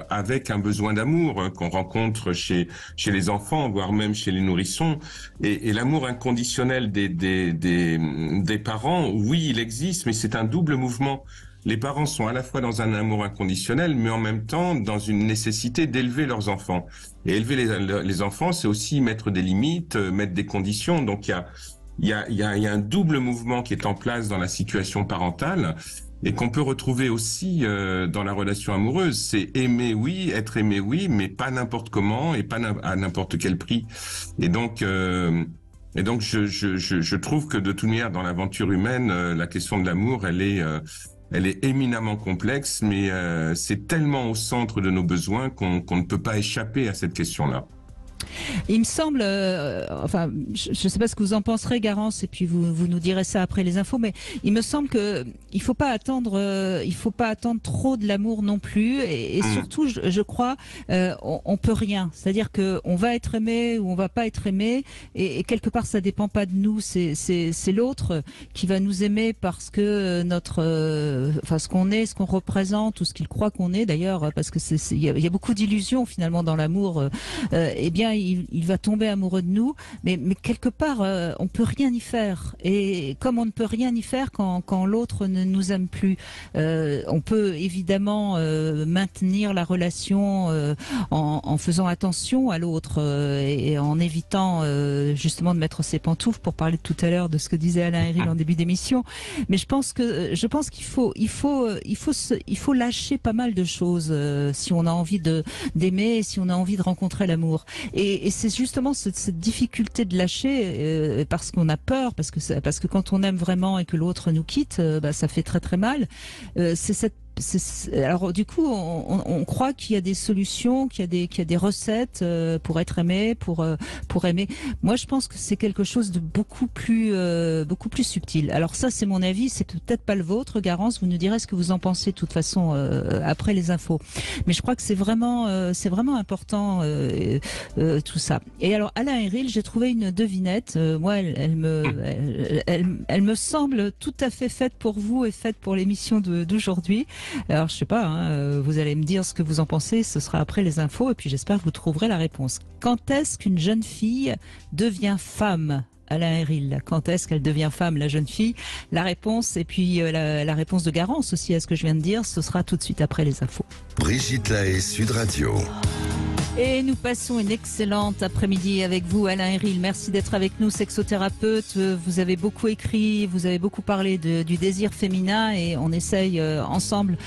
avec un besoin d'amour qu'on rencontre chez les enfants, voire même chez les nourrissons. Et l'amour inconditionnel des parents, oui, il existe, mais c'est un double mouvement. Les parents sont à la fois dans un amour inconditionnel, mais en même temps dans une nécessité d'élever leurs enfants. Et élever les enfants, c'est aussi mettre des limites, mettre des conditions. Donc il y a un double mouvement qui est en place dans la situation parentale et qu'on peut retrouver aussi dans la relation amoureuse. C'est aimer, oui, être aimé, oui, mais pas n'importe comment et pas à n'importe quel prix. Et donc je trouve que de toute manière, dans l'aventure humaine, la question de l'amour, elle est éminemment complexe, mais c'est tellement au centre de nos besoins qu'on ne peut pas échapper à cette question-là. Il me semble, enfin, je ne sais pas ce que vous en penserez, Garance, et puis vous nous direz ça après les infos, mais il me semble que il faut pas attendre trop de l'amour non plus, et surtout, je crois, on peut rien. C'est-à-dire que on va être aimé ou on va pas être aimé, et quelque part, ça dépend pas de nous. C'est l'autre qui va nous aimer parce que enfin, ce qu'on est, ce qu'on représente, ou ce qu'il croit qu'on est, d'ailleurs, parce que il y a beaucoup d'illusions finalement dans l'amour. Eh bien, il va tomber amoureux de nous, mais quelque part, on peut rien y faire. Et comme on ne peut rien y faire quand l'autre ne nous aime plus, on peut évidemment maintenir la relation en faisant attention à l'autre et en évitant justement de mettre ses pantoufles, pour parler tout à l'heure de ce que disait Alain Héril en début d'émission. Mais je pense qu'il faut lâcher pas mal de choses si on a envie d'aimer, si on a envie de rencontrer l'amour. Et c'est justement cette difficulté de lâcher parce qu'on a peur, parce que quand on aime vraiment et que l'autre nous quitte, ça fait très très mal. Alors du coup, on croit qu'il y a des solutions, qu'il y a des recettes pour être aimé, pour aimer. Moi, je pense que c'est quelque chose de beaucoup plus subtil. Alors ça, c'est mon avis, c'est peut-être pas le vôtre, Garance. Vous nous direz ce que vous en pensez de toute façon après les infos. Mais je crois que c'est vraiment important tout ça. Et alors, Alain Héril, j'ai trouvé une devinette. Moi, elle me semble tout à fait faite pour vous et faite pour l'émission d'aujourd'hui. Alors, je sais pas, vous allez me dire ce que vous en pensez, ce sera après les infos, et puis j'espère que vous trouverez la réponse. Quand est-ce qu'une jeune fille devient femme, Alain Héril? Quand est-ce qu'elle devient femme, la jeune fille? La réponse, et puis la réponse de Garance aussi à ce que je viens de dire, ce sera tout de suite après les infos. Brigitte Lahaie, Sud Radio. Et nous passons une excellente après-midi avec vous, Alain Héril. Merci d'être avec nous, sexothérapeute. Vous avez beaucoup écrit, vous avez beaucoup parlé du désir féminin et on essaye ensemble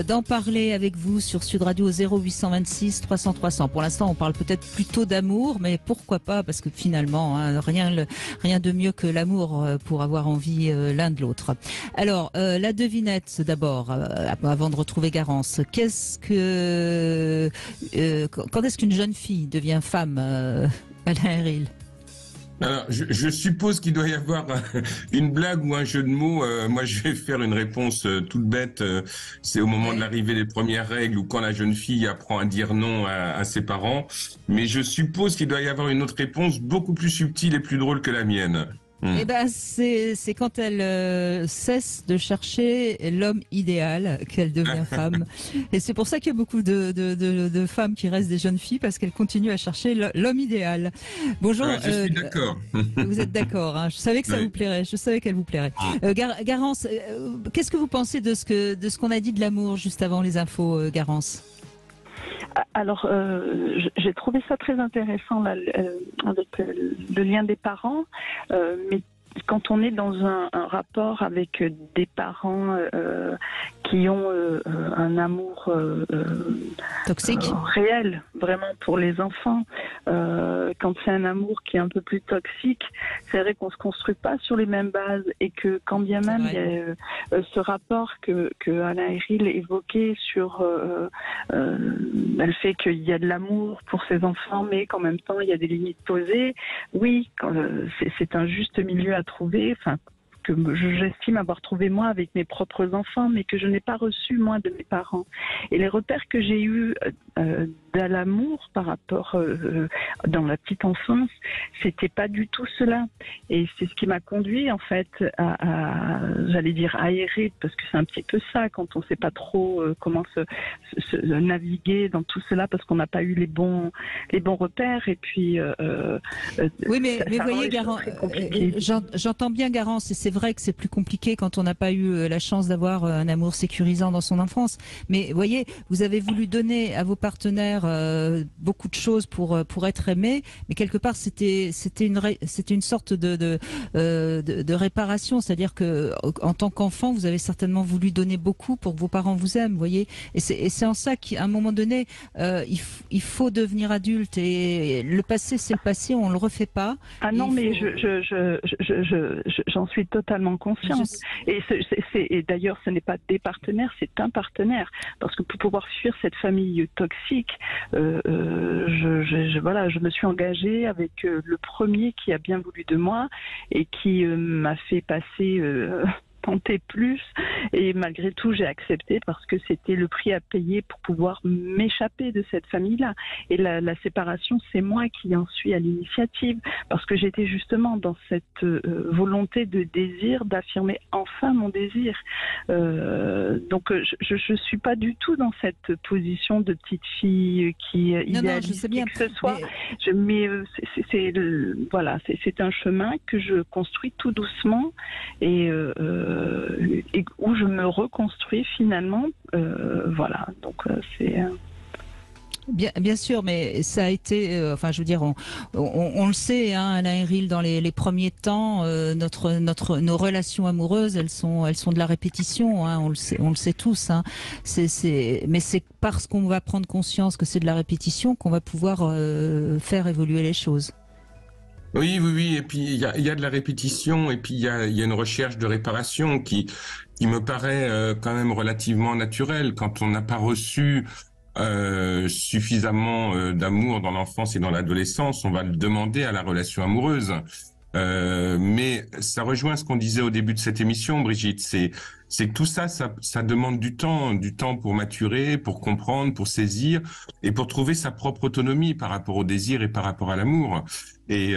d'en parler avec vous sur Sud Radio au 0826 300 300. Pour l'instant, on parle peut-être plutôt d'amour, mais pourquoi pas, parce que finalement, rien de mieux que l'amour pour avoir envie l'un de l'autre. Alors, la devinette d'abord, avant de retrouver Garance. Quand est-ce qu'une jeune fille devient femme, Alain Héril? Alors, je suppose qu'il doit y avoir une blague ou un jeu de mots. Moi, je vais faire une réponse toute bête. C'est au moment de l'arrivée des premières règles ou quand la jeune fille apprend à dire non à ses parents. Mais je suppose qu'il doit y avoir une autre réponse beaucoup plus subtile et plus drôle que la mienne. Eh ben, c'est quand elle cesse de chercher l'homme idéal qu'elle devient femme. Et c'est pour ça qu'il y a beaucoup de femmes qui restent des jeunes filles, parce qu'elles continuent à chercher l'homme idéal. Bonjour. Je suis d'accord. Vous êtes d'accord, hein. Je savais que ça vous plairait. Je savais qu'elle vous plairait. Garance, qu'est-ce que vous pensez de ce qu'on a dit de l'amour juste avant les infos, Garance? Alors, j'ai trouvé ça très intéressant là, avec le lien des parents, mais quand on est dans un rapport avec des parents qui ont un amour toxique, réel, vraiment pour les enfants, quand c'est un amour qui est un peu plus toxique, c'est vrai qu'on se construit pas sur les mêmes bases et que quand bien même il y a ce rapport que Alain Héril évoquait sur le fait qu'il y a de l'amour pour ses enfants, mais qu'en même temps il y a des limites posées. Oui, c'est un juste milieu à trouver, enfin, que j'estime avoir trouvé moi avec mes propres enfants, mais que je n'ai pas reçu moi de mes parents. Et les repères que j'ai eus de l'amour par rapport dans la petite enfance, c'était pas du tout cela. Et c'est ce qui m'a conduit en fait à j'allais dire aérer, parce que c'est un petit peu ça quand on sait pas trop comment se naviguer dans tout cela, parce qu'on n'a pas eu les bons repères. Et puis oui, mais voyez, Garance, j'entends bien Garance, et c'est vrai que c'est plus compliqué quand on n'a pas eu la chance d'avoir un amour sécurisant dans son enfance. Mais voyez, vous avez voulu donner à vos partenaires beaucoup de choses pour être aimé, mais quelque part c'était une sorte de réparation, c'est-à-dire que en tant qu'enfant vous avez certainement voulu donner beaucoup pour que vos parents vous aiment, voyez, et c'est en ça qu'à un moment donné il faut devenir adulte, et le passé c'est le passé, on le refait pas. Ah non, mais j'en suis totalement consciente. Et d'ailleurs, ce n'est pas des partenaires, c'est un partenaire. Parce que pour pouvoir fuir cette famille toxique, je me suis engagée avec le premier qui a bien voulu de moi et qui m'a fait passer tenter plus, et malgré tout j'ai accepté parce que c'était le prix à payer pour pouvoir m'échapper de cette famille-là. Et la séparation, c'est moi qui en suis à l'initiative, parce que j'étais justement dans cette volonté de désir, d'affirmer enfin mon désir. Donc je suis pas du tout dans cette position de petite fille qui idéalise qui que ce soit. Mais c'est un chemin que je construis tout doucement, et où je me reconstruis finalement. Voilà, donc c'est... Bien sûr, mais ça a été, enfin, je veux dire, on le sait, hein, Alain Héril, dans les premiers temps, nos relations amoureuses, elles sont de la répétition, hein, on le sait tous, hein. Mais c'est parce qu'on va prendre conscience que c'est de la répétition qu'on va pouvoir faire évoluer les choses. Oui, et puis il y a de la répétition, et puis il y a une recherche de réparation qui me paraît quand même relativement naturelle. Quand on n'a pas reçu suffisamment d'amour dans l'enfance et dans l'adolescence, on va le demander à la relation amoureuse. Mais ça rejoint ce qu'on disait au début de cette émission, Brigitte, c'est que tout ça demande du temps pour maturer, pour comprendre, pour saisir et pour trouver sa propre autonomie par rapport au désir et par rapport à l'amour. Et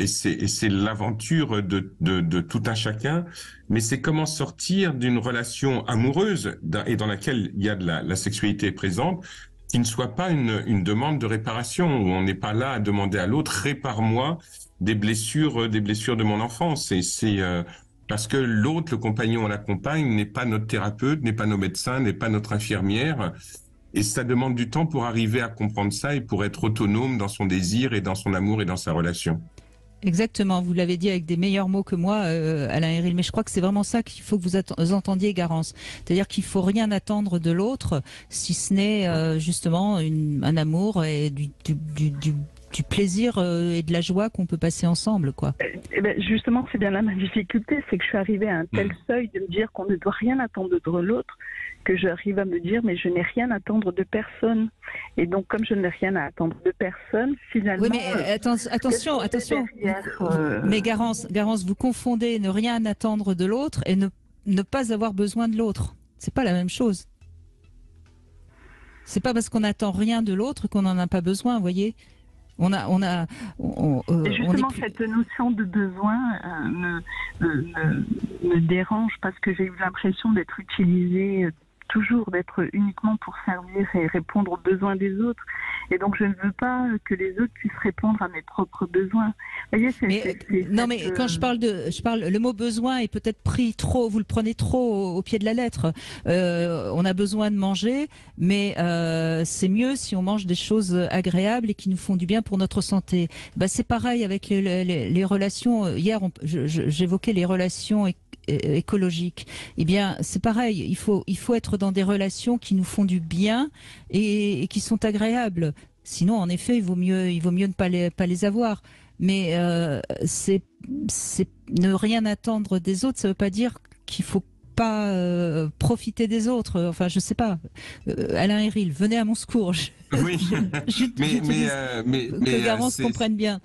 c'est l'aventure de tout un chacun, mais c'est comment sortir d'une relation amoureuse et dans laquelle il y a de la sexualité présente, qui ne soit pas une demande de réparation, où on n'est pas là à demander à l'autre: répare-moi des blessures de mon enfance. Et c'est parce que l'autre, le compagnon ou la compagne, n'est pas notre thérapeute, n'est pas nos médecins, n'est pas notre infirmière. Et ça demande du temps pour arriver à comprendre ça et pour être autonome dans son désir et dans son amour et dans sa relation. Exactement, vous l'avez dit avec des meilleurs mots que moi, Alain Héril, mais je crois que c'est vraiment ça qu'il faut que vous entendiez, Garance. C'est-à-dire qu'il faut rien attendre de l'autre, si ce n'est justement un amour et du plaisir et de la joie qu'on peut passer ensemble, quoi. Eh ben justement, c'est bien là ma difficulté, c'est que je suis arrivée à un tel seuil de me dire qu'on ne doit rien attendre de l'autre, que j'arrive à me dire, mais je n'ai rien à attendre de personne. Et donc, comme je n'ai rien à attendre de personne, finalement... Oui, mais attention. Mais Garance, vous confondez ne rien attendre de l'autre et ne pas avoir besoin de l'autre. C'est pas la même chose. C'est pas parce qu'on n'attend rien de l'autre qu'on n'en a pas besoin, vous voyez. Et justement, cette notion de besoin me dérange parce que j'ai eu l'impression d'être utilisée toujours, d'être uniquement pour servir et répondre aux besoins des autres. Et donc, je ne veux pas que les autres puissent répondre à mes propres besoins. Vous voyez, quand je parle le mot besoin est peut-être pris trop, vous le prenez trop au pied de la lettre. On a besoin de manger, mais c'est mieux si on mange des choses agréables et qui nous font du bien pour notre santé. C'est pareil avec les relations. Hier, j'évoquais les relations écologique. Eh bien, c'est pareil. Il faut être dans des relations qui nous font du bien et qui sont agréables. Sinon, en effet, il vaut mieux ne pas les avoir. Mais c'est ne rien attendre des autres. Ça ne veut pas dire qu'il faut pas profiter des autres. Enfin, je sais pas. Alain Héril, venez à mon secours. Oui. Que Garance comprenne bien.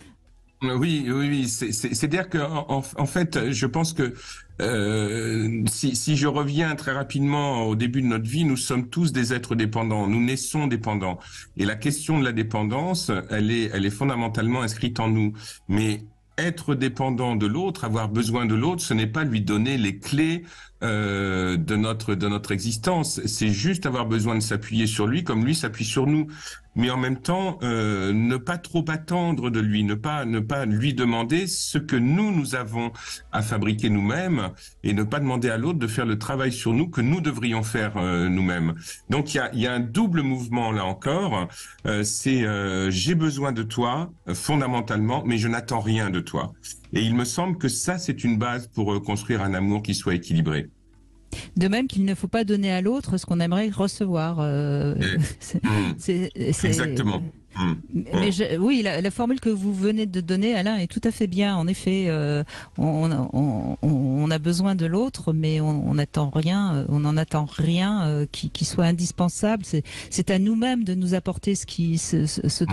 Oui. C'est-à-dire que en fait, je pense que si je reviens très rapidement au début de notre vie, nous sommes tous des êtres dépendants. Nous naissons dépendants. Et la question de la dépendance, elle est fondamentalement inscrite en nous. Mais être dépendant de l'autre, avoir besoin de l'autre, ce n'est pas lui donner les clés de notre existence. C'est juste avoir besoin de s'appuyer sur lui comme lui s'appuie sur nous. Mais en même temps, ne pas trop attendre de lui, ne pas lui demander ce que nous avons à fabriquer nous-mêmes et ne pas demander à l'autre de faire le travail sur nous que nous devrions faire nous-mêmes. Donc il y a un double mouvement là encore. C'est j'ai besoin de toi fondamentalement, mais je n'attends rien de toi. Et il me semble que ça, c'est une base pour construire un amour qui soit équilibré. De même qu'il ne faut pas donner à l'autre ce qu'on aimerait recevoir. Exactement. Mais oui, la formule que vous venez de donner, Alain, est tout à fait bien. En effet, on a besoin de l'autre, mais on n'attend rien. On n'en attend rien qui soit indispensable. C'est à nous-mêmes de nous apporter ce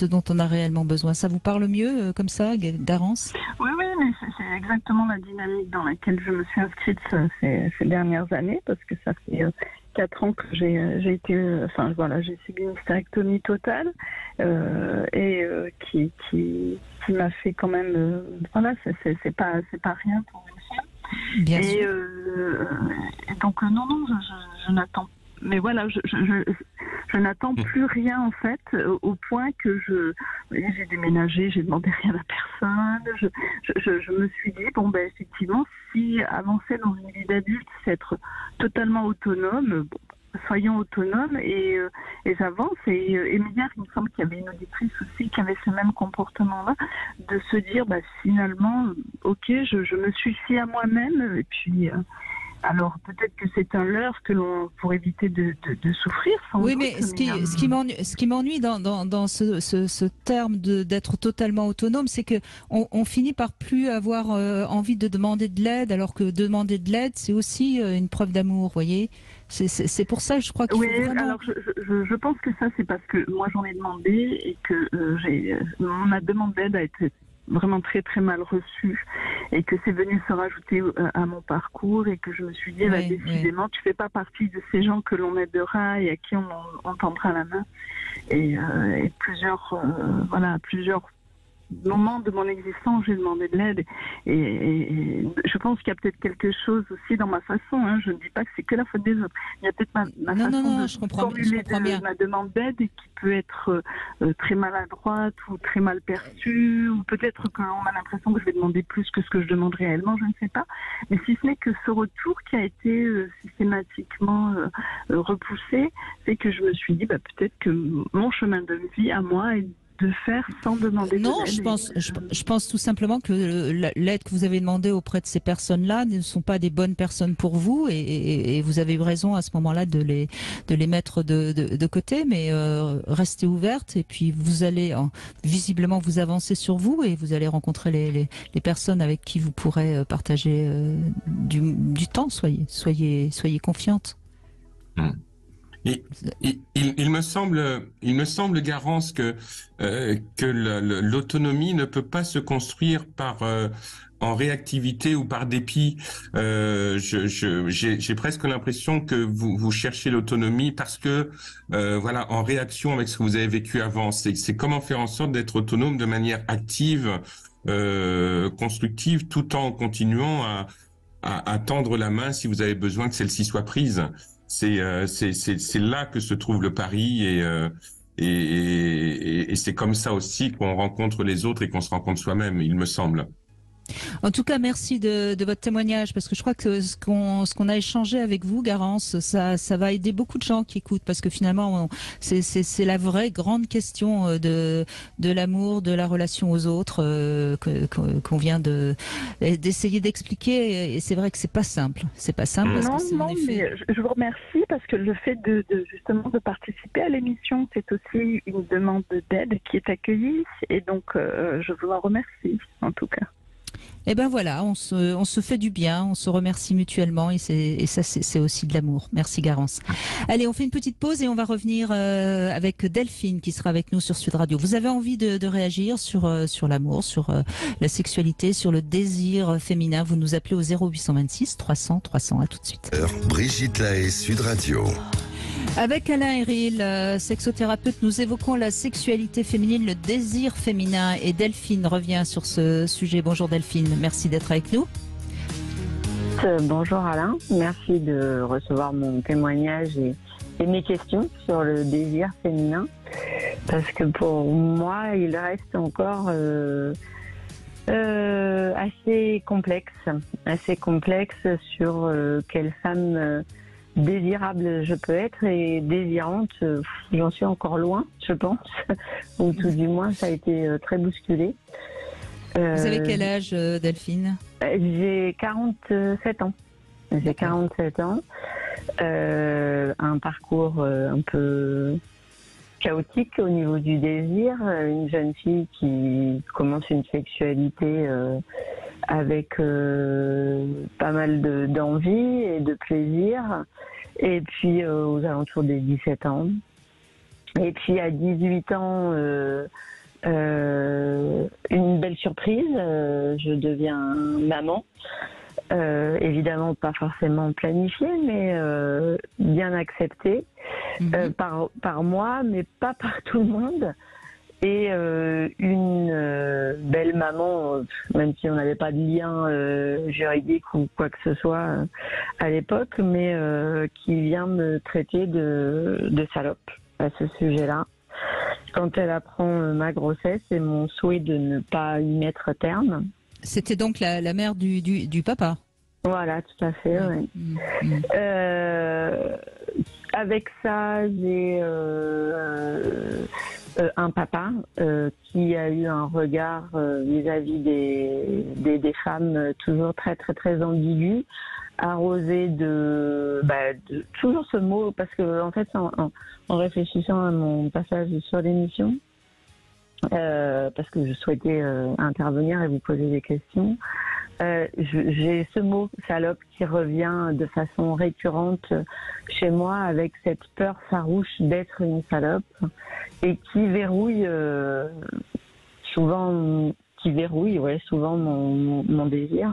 dont on a réellement besoin. Ça vous parle mieux comme ça, Garance ? Oui, mais c'est exactement la dynamique dans laquelle je me suis inscrite ces dernières années, parce que ça fait 4 ans que j'ai subi une hystérectomie totale et qui m'a fait quand même c'est pas rien pour une femme. Bien sûr. Et donc non, je n'attends. Mais voilà, je n'attends plus rien en fait, au point que j'ai déménagé, j'ai demandé rien à personne. Je me suis dit effectivement, si avancer dans une vie d'adulte, c'est être totalement autonome. Soyons autonomes et j'avance. Et hier, il me semble qu'il y avait une auditrice aussi qui avait ce même comportement-là, de se dire finalement, ok, je me suffis à moi-même et puis. Alors peut-être que c'est un leurre pour éviter de souffrir. Oui, mais ce qui m'ennuie dans ce terme d'être totalement autonome, c'est que on finit par plus avoir envie de demander de l'aide, alors que demander de l'aide, c'est aussi une preuve d'amour, voyez. C'est pour ça, je crois qu'il faut vraiment... alors je pense que ça, c'est parce que moi j'en ai demandé et que ma demande d'aide a été vraiment très très mal reçue et que c'est venu se rajouter à mon parcours et que je me suis dit décidément tu fais pas partie de ces gens que l'on aidera et à qui on tendra la main et plusieurs moment de mon existence, j'ai demandé de l'aide. Et je pense qu'il y a peut-être quelque chose aussi dans ma façon. Hein. Je ne dis pas que c'est que la faute des autres. Il y a peut-être ma façon de formuler ma demande d'aide qui peut être très maladroite ou très mal perçue. Ou peut-être qu'on a l'impression que je vais demander plus que ce que je demande réellement, je ne sais pas. Mais si ce n'est que ce retour qui a été systématiquement repoussé, c'est que je me suis dit peut-être que mon chemin de vie à moi est de faire sans demander non, de l'aide. je pense tout simplement que l'aide que vous avez demandée auprès de ces personnes-là ne sont pas des bonnes personnes pour vous et vous avez eu raison à ce moment-là de les mettre de côté, mais restez ouverte et puis vous allez visiblement vous avancer sur vous et vous allez rencontrer les personnes avec qui vous pourrez partager du temps. Soyez confiante. Il me semble, Garance, que l'autonomie ne peut pas se construire en réactivité ou par dépit. J'ai presque l'impression que vous cherchez l'autonomie parce que en réaction avec ce que vous avez vécu avant. C'est comment faire en sorte d'être autonome de manière active, constructive, tout en continuant à tendre la main si vous avez besoin que celle-ci soit prise. C'est là que se trouve le pari et c'est comme ça aussi qu'on rencontre les autres et qu'on se rencontre soi-même, il me semble. En tout cas, merci de votre témoignage parce que je crois que ce qu'on a échangé avec vous, Garance, ça va aider beaucoup de gens qui écoutent parce que finalement, c'est la vraie grande question de l'amour, de la relation aux autres qu'on vient d'essayer d'expliquer et c'est vrai que c'est pas simple. C'est pas simple. Parce que mais je vous remercie parce que le fait justement de participer à l'émission, c'est aussi une demande d'aide qui est accueillie et donc je vous en remercie en tout cas. Eh ben voilà, on se fait du bien, on se remercie mutuellement et ça c'est aussi de l'amour. Merci Garance. Allez, on fait une petite pause et on va revenir avec Delphine qui sera avec nous sur Sud Radio. Vous avez envie de réagir sur l'amour, sur la sexualité, sur le désir féminin, vous nous appelez au 0826 300 300. À tout de suite. Brigitte Lahaie, Sud Radio. Avec Alain Héril, sexothérapeute, nous évoquons la sexualité féminine, le désir féminin et Delphine revient sur ce sujet. Bonjour Delphine, merci d'être avec nous. Bonjour Alain, merci de recevoir mon témoignage et mes questions sur le désir féminin parce que pour moi il reste encore assez complexe sur quelle femme désirable je peux être et désirante, j'en suis encore loin, je pense, ou tout du moins ça a été très bousculé. Vous avez quel âge, Delphine ? J'ai 47 ans. Un parcours un peu chaotique au niveau du désir, une jeune fille qui commence une sexualité avec pas mal d'envie et de plaisir, et puis aux alentours des 17 ans. Et puis à 18 ans, une belle surprise, je deviens maman. Évidemment pas forcément planifiée, mais bien acceptée par moi, mais pas par tout le monde. Et une belle maman, même si on n'avait pas de lien juridique ou quoi que ce soit à l'époque, mais qui vient me traiter de salope à ce sujet-là. Quand elle apprend ma grossesse et mon souhait de ne pas y mettre terme. C'était donc la mère du papa. Voilà, tout à fait, oui. Avec ça, j'ai un papa qui a eu un regard vis-à-vis des femmes toujours très très très ambigu, arrosé de toujours ce mot, parce que en fait en réfléchissant à mon passage sur l'émission, parce que je souhaitais intervenir et vous poser des questions, j'ai ce mot salope qui revient de façon récurrente chez moi, avec cette peur farouche d'être une salope et qui verrouille souvent qui verrouille, souvent mon désir.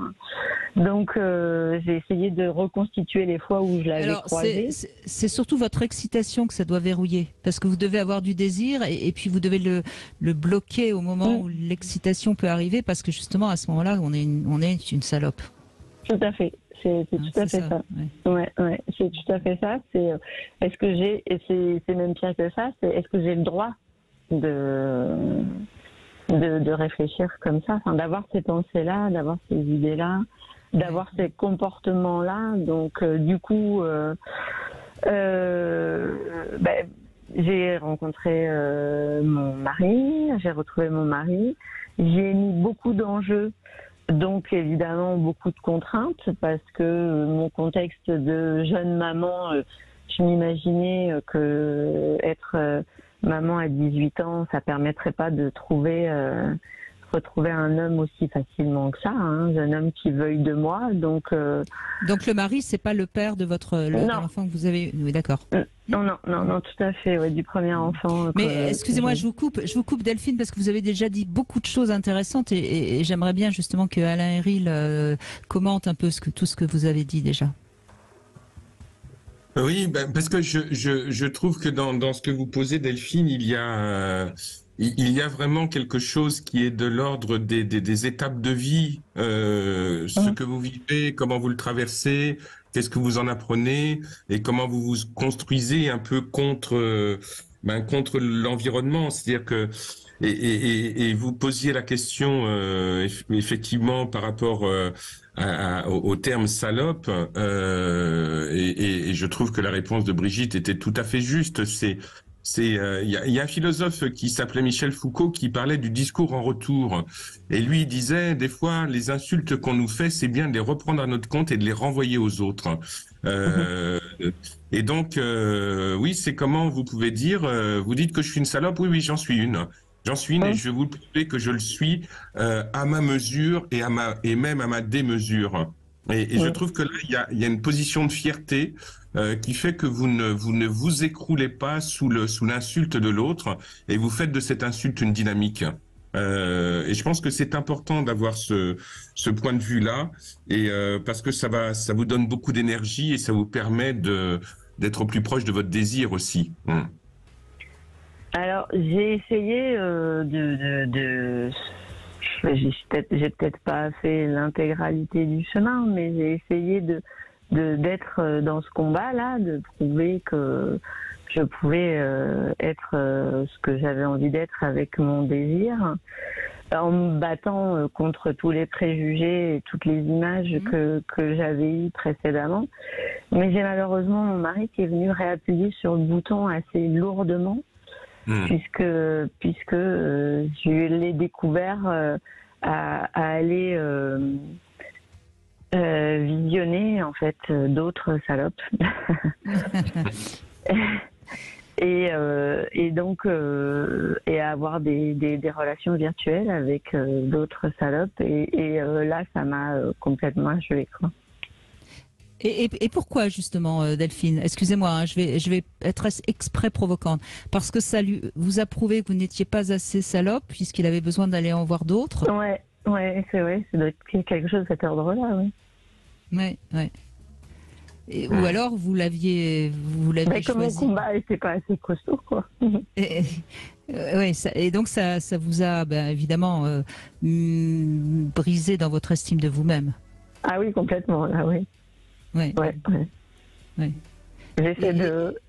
Donc j'ai essayé de reconstituer les fois où je l'avais croisé. C'est surtout votre excitation que ça doit verrouiller, parce que vous devez avoir du désir et puis vous devez le bloquer au moment où l'excitation peut arriver, parce que justement à ce moment-là on est une salope. Tout à fait. C'est tout à fait ça. Ouais, c'est tout à fait ça. Est-ce que j'ai, et c'est même pire que ça, est-ce que j'ai le droit de réfléchir comme ça, d'avoir ces pensées-là, d'avoir ces idées-là, d'avoir ces comportements-là. Donc, du coup, j'ai rencontré mon mari, j'ai retrouvé mon mari, j'ai mis beaucoup d'enjeux. Donc évidemment beaucoup de contraintes parce que mon contexte de jeune maman, je m'imaginais que être maman à 18 ans, ça permettrait pas de retrouver un homme aussi facilement que ça, un jeune homme qui veuille de moi. Donc le mari, c'est pas le père de l'enfant que vous avez. Oui, d'accord. Non, tout à fait, du premier enfant. Mais excusez-moi, je vous coupe Delphine, parce que vous avez déjà dit beaucoup de choses intéressantes et j'aimerais bien justement que Alain Héril commente un peu tout ce que vous avez dit déjà. Oui, parce que je trouve que dans ce que vous posez, Delphine, il y a vraiment quelque chose qui est de l'ordre des étapes de vie, ce que vous vivez, comment vous le traversez, qu'est-ce que vous en apprenez et comment vous vous construisez un peu contre l'environnement. C'est-à-dire que et vous posiez la question effectivement par rapport au terme salope et je trouve que la réponse de Brigitte était tout à fait juste. Il y a un philosophe qui s'appelait Michel Foucault qui parlait du discours en retour. Et lui, il disait, des fois, les insultes qu'on nous fait, c'est bien de les reprendre à notre compte et de les renvoyer aux autres. Et donc, oui, c'est comment vous pouvez dire, vous dites que je suis une salope, oui, j'en suis une. J'en suis une et je vais vous prouver que je le suis à ma mesure et même à ma démesure. Et je trouve que là, il y a une position de fierté qui fait que vous ne vous écroulez pas sous l'insulte de l'autre et vous faites de cette insulte une dynamique. Et je pense que c'est important d'avoir ce point de vue-là et parce que ça vous donne beaucoup d'énergie et ça vous permet d'être au plus proche de votre désir aussi. Alors, j'ai essayé j'ai peut-être pas fait l'intégralité du chemin, mais j'ai essayé d'être dans ce combat-là, de prouver que je pouvais être ce que j'avais envie d'être avec mon désir, en me battant contre tous les préjugés et toutes les images que j'avais eues précédemment. Mais j'ai malheureusement mon mari qui est venu réappuyer sur le bouton assez lourdement, puisque je l'ai découvert à aller visionner en fait d'autres salopes et donc et à avoir des relations virtuelles avec d'autres salopes et là ça m'a complètement achevée, quoi. Et pourquoi justement, Delphine? Excusez-moi, je vais être exprès provocante, parce que ça vous a prouvé que vous n'étiez pas assez salope puisqu'il avait besoin d'aller en voir d'autres. Ouais, c'est vrai, c'est quelque chose de cet ordre-là, oui. Ouais. Ou alors vous l'aviez choisi. Comme mon combat n'était pas assez costaud, quoi. Et donc ça vous a évidemment brisé dans votre estime de vous-même. Ah oui, complètement, là, oui. Ouais. J'essaie de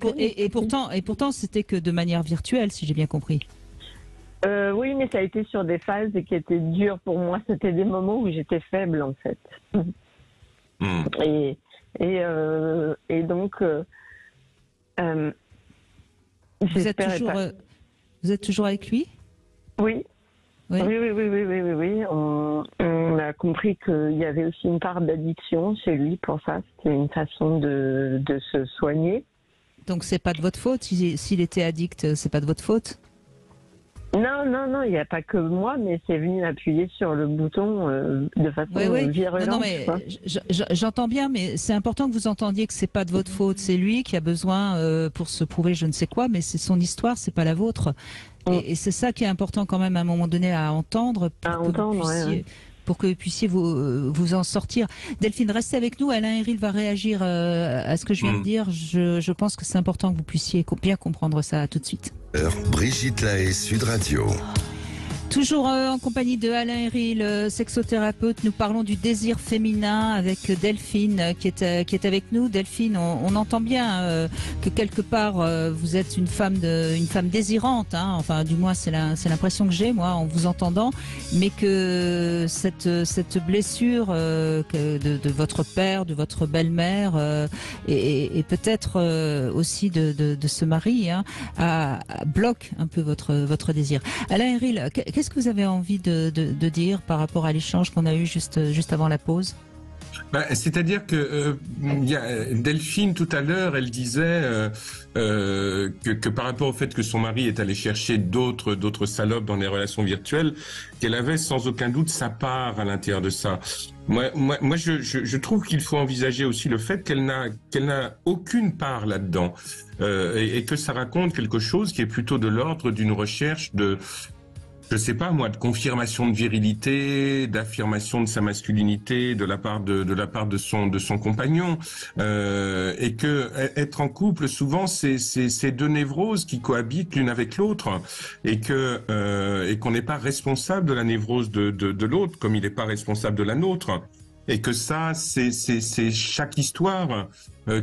et pourtant, c'était que de manière virtuelle, si j'ai bien compris. Oui, mais ça a été sur des phases qui étaient dures pour moi. C'était des moments où j'étais faible, en fait. Et donc, vous êtes toujours avec lui? Oui. Oui. On a compris qu'il y avait aussi une part d'addiction chez lui. Pour ça, c'était une façon de se soigner. Donc c'est pas de votre faute s'il était addict, c'est pas de votre faute? Non, il n'y a pas que moi, mais c'est venu appuyer sur le bouton de façon virulente. Non, mais j'entends bien, mais c'est important que vous entendiez que c'est pas de votre faute. C'est lui qui a besoin pour se prouver je ne sais quoi, mais c'est son histoire, c'est pas la vôtre. Et c'est ça qui est important quand même à un moment donné à entendre pour que vous puissiez vous en sortir. Delphine, restez avec nous. Alain Héril va réagir à ce que je viens de dire. Je pense que c'est important que vous puissiez bien comprendre ça. À tout de suite. Brigitte Lahaie, Sud Radio. Toujours en compagnie de Alain Héril, sexothérapeute. Nous parlons du désir féminin avec Delphine qui est avec nous. Delphine, on entend bien que quelque part vous êtes une femme désirante, hein. Enfin, du moins c'est l'impression que j'ai moi en vous entendant, mais que cette blessure de votre père, de votre belle-mère et peut-être aussi de ce mari, hein, bloque un peu votre désir. Alain Héril, qu'est-ce que vous avez envie de dire par rapport à l'échange qu'on a eu juste avant la pause? C'est-à-dire que Delphine, tout à l'heure, elle disait que par rapport au fait que son mari est allé chercher d'autres salopes dans les relations virtuelles, qu'elle avait sans aucun doute sa part à l'intérieur de ça. Moi, je trouve qu'il faut envisager aussi le fait qu'elle n'a aucune part là-dedans et que ça raconte quelque chose qui est plutôt de l'ordre d'une recherche je sais pas moi, de confirmation de virilité, d'affirmation de sa masculinité de la part de son compagnon, et que être en couple souvent c'est deux névroses qui cohabitent l'une avec l'autre, et qu'on n'est pas responsable de la névrose de l'autre comme il n'est pas responsable de la nôtre, et que ça c'est chaque histoire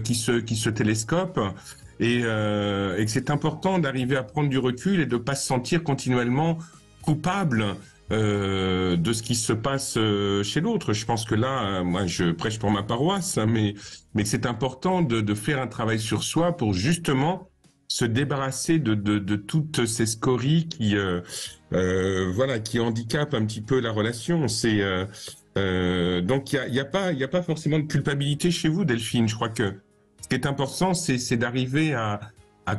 qui se télescope. Et que c'est important d'arriver à prendre du recul et de pas se sentir continuellement coupable de ce qui se passe chez l'autre. Je pense que là, moi, je prêche pour ma paroisse, hein, mais que c'est important de faire un travail sur soi pour justement se débarrasser de toutes ces scories qui handicapent un petit peu la relation. Donc il y a pas forcément de culpabilité chez vous, Delphine. Je crois que ce qui est important, c'est d'arriver à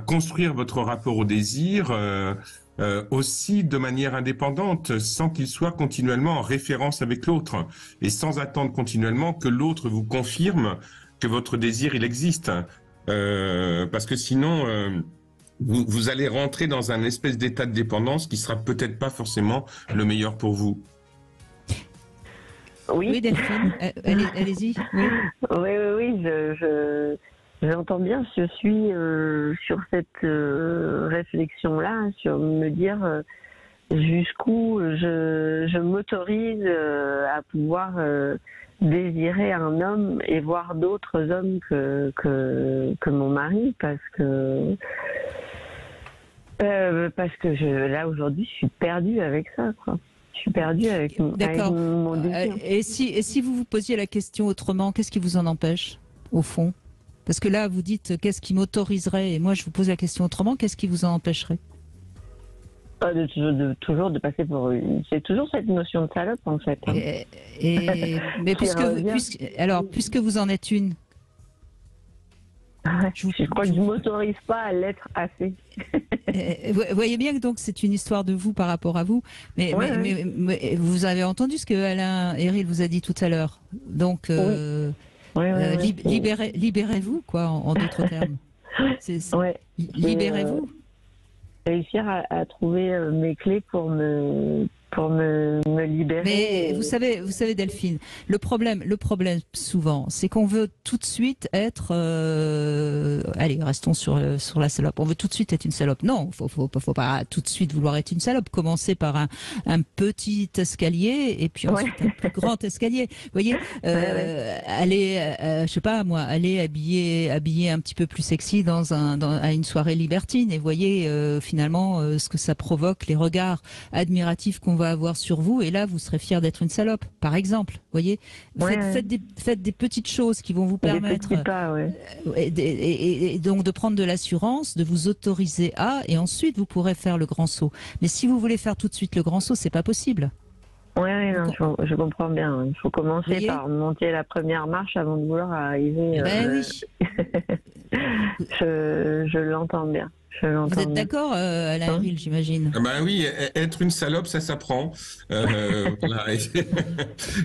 construire votre rapport au désir aussi de manière indépendante, sans qu'il soit continuellement en référence avec l'autre et sans attendre continuellement que l'autre vous confirme que votre désir il existe, parce que sinon vous allez rentrer dans un espèce d'état de dépendance qui sera peut-être pas forcément le meilleur pour vous. Oui, Delphine, allez-y. Oui, j'entends bien, je suis sur cette réflexion-là, sur me dire jusqu'où je m'autorise à pouvoir désirer un homme et voir d'autres hommes que mon mari, parce que là aujourd'hui je suis perdue avec ça, quoi. Je suis perdue avec mon désir. Et si vous vous posiez la question autrement, qu'est-ce qui vous en empêche au fond? Parce que là, vous dites qu'est-ce qui m'autoriserait, et moi je vous pose la question autrement, qu'est-ce qui vous en empêcherait? Toujours de passer pour c'est toujours cette notion de salope en fait. Hein. Mais puisque vous en êtes une. Je crois que je ne m'autorise pas à l'être assez. Vous voyez bien que donc c'est une histoire de vous par rapport à vous, mais vous avez entendu ce que Alain Héril vous a dit tout à l'heure. Donc libérez-vous, quoi, en d'autres termes. Libérez-vous. Réussir à trouver mes clés pour me libérer. Mais vous savez Delphine, le problème souvent, c'est qu'on veut tout de suite être allez, restons sur la salope. On veut tout de suite être une salope. Non, faut pas tout de suite vouloir être une salope. Commencer par un petit escalier et puis ensuite un plus grand escalier. Vous voyez, aller je sais pas moi, aller habiller un petit peu plus sexy à une soirée libertine, et voyez finalement ce que ça provoque, les regards admiratifs qu'on va avoir sur vous, et là vous serez fier d'être une salope, par exemple. Voyez, faites des petites choses qui vont vous permettre et donc de prendre de l'assurance, de vous autoriser et ensuite vous pourrez faire le grand saut. Mais si vous voulez faire tout de suite le grand saut, c'est pas possible. Je comprends bien. Il faut commencer par monter la première marche avant de vouloir arriver. Oui. Je l'entends bien. Vous êtes d'accord, Alain Héril, j'imagine? Ah bah oui, être une salope, ça s'apprend. Voilà.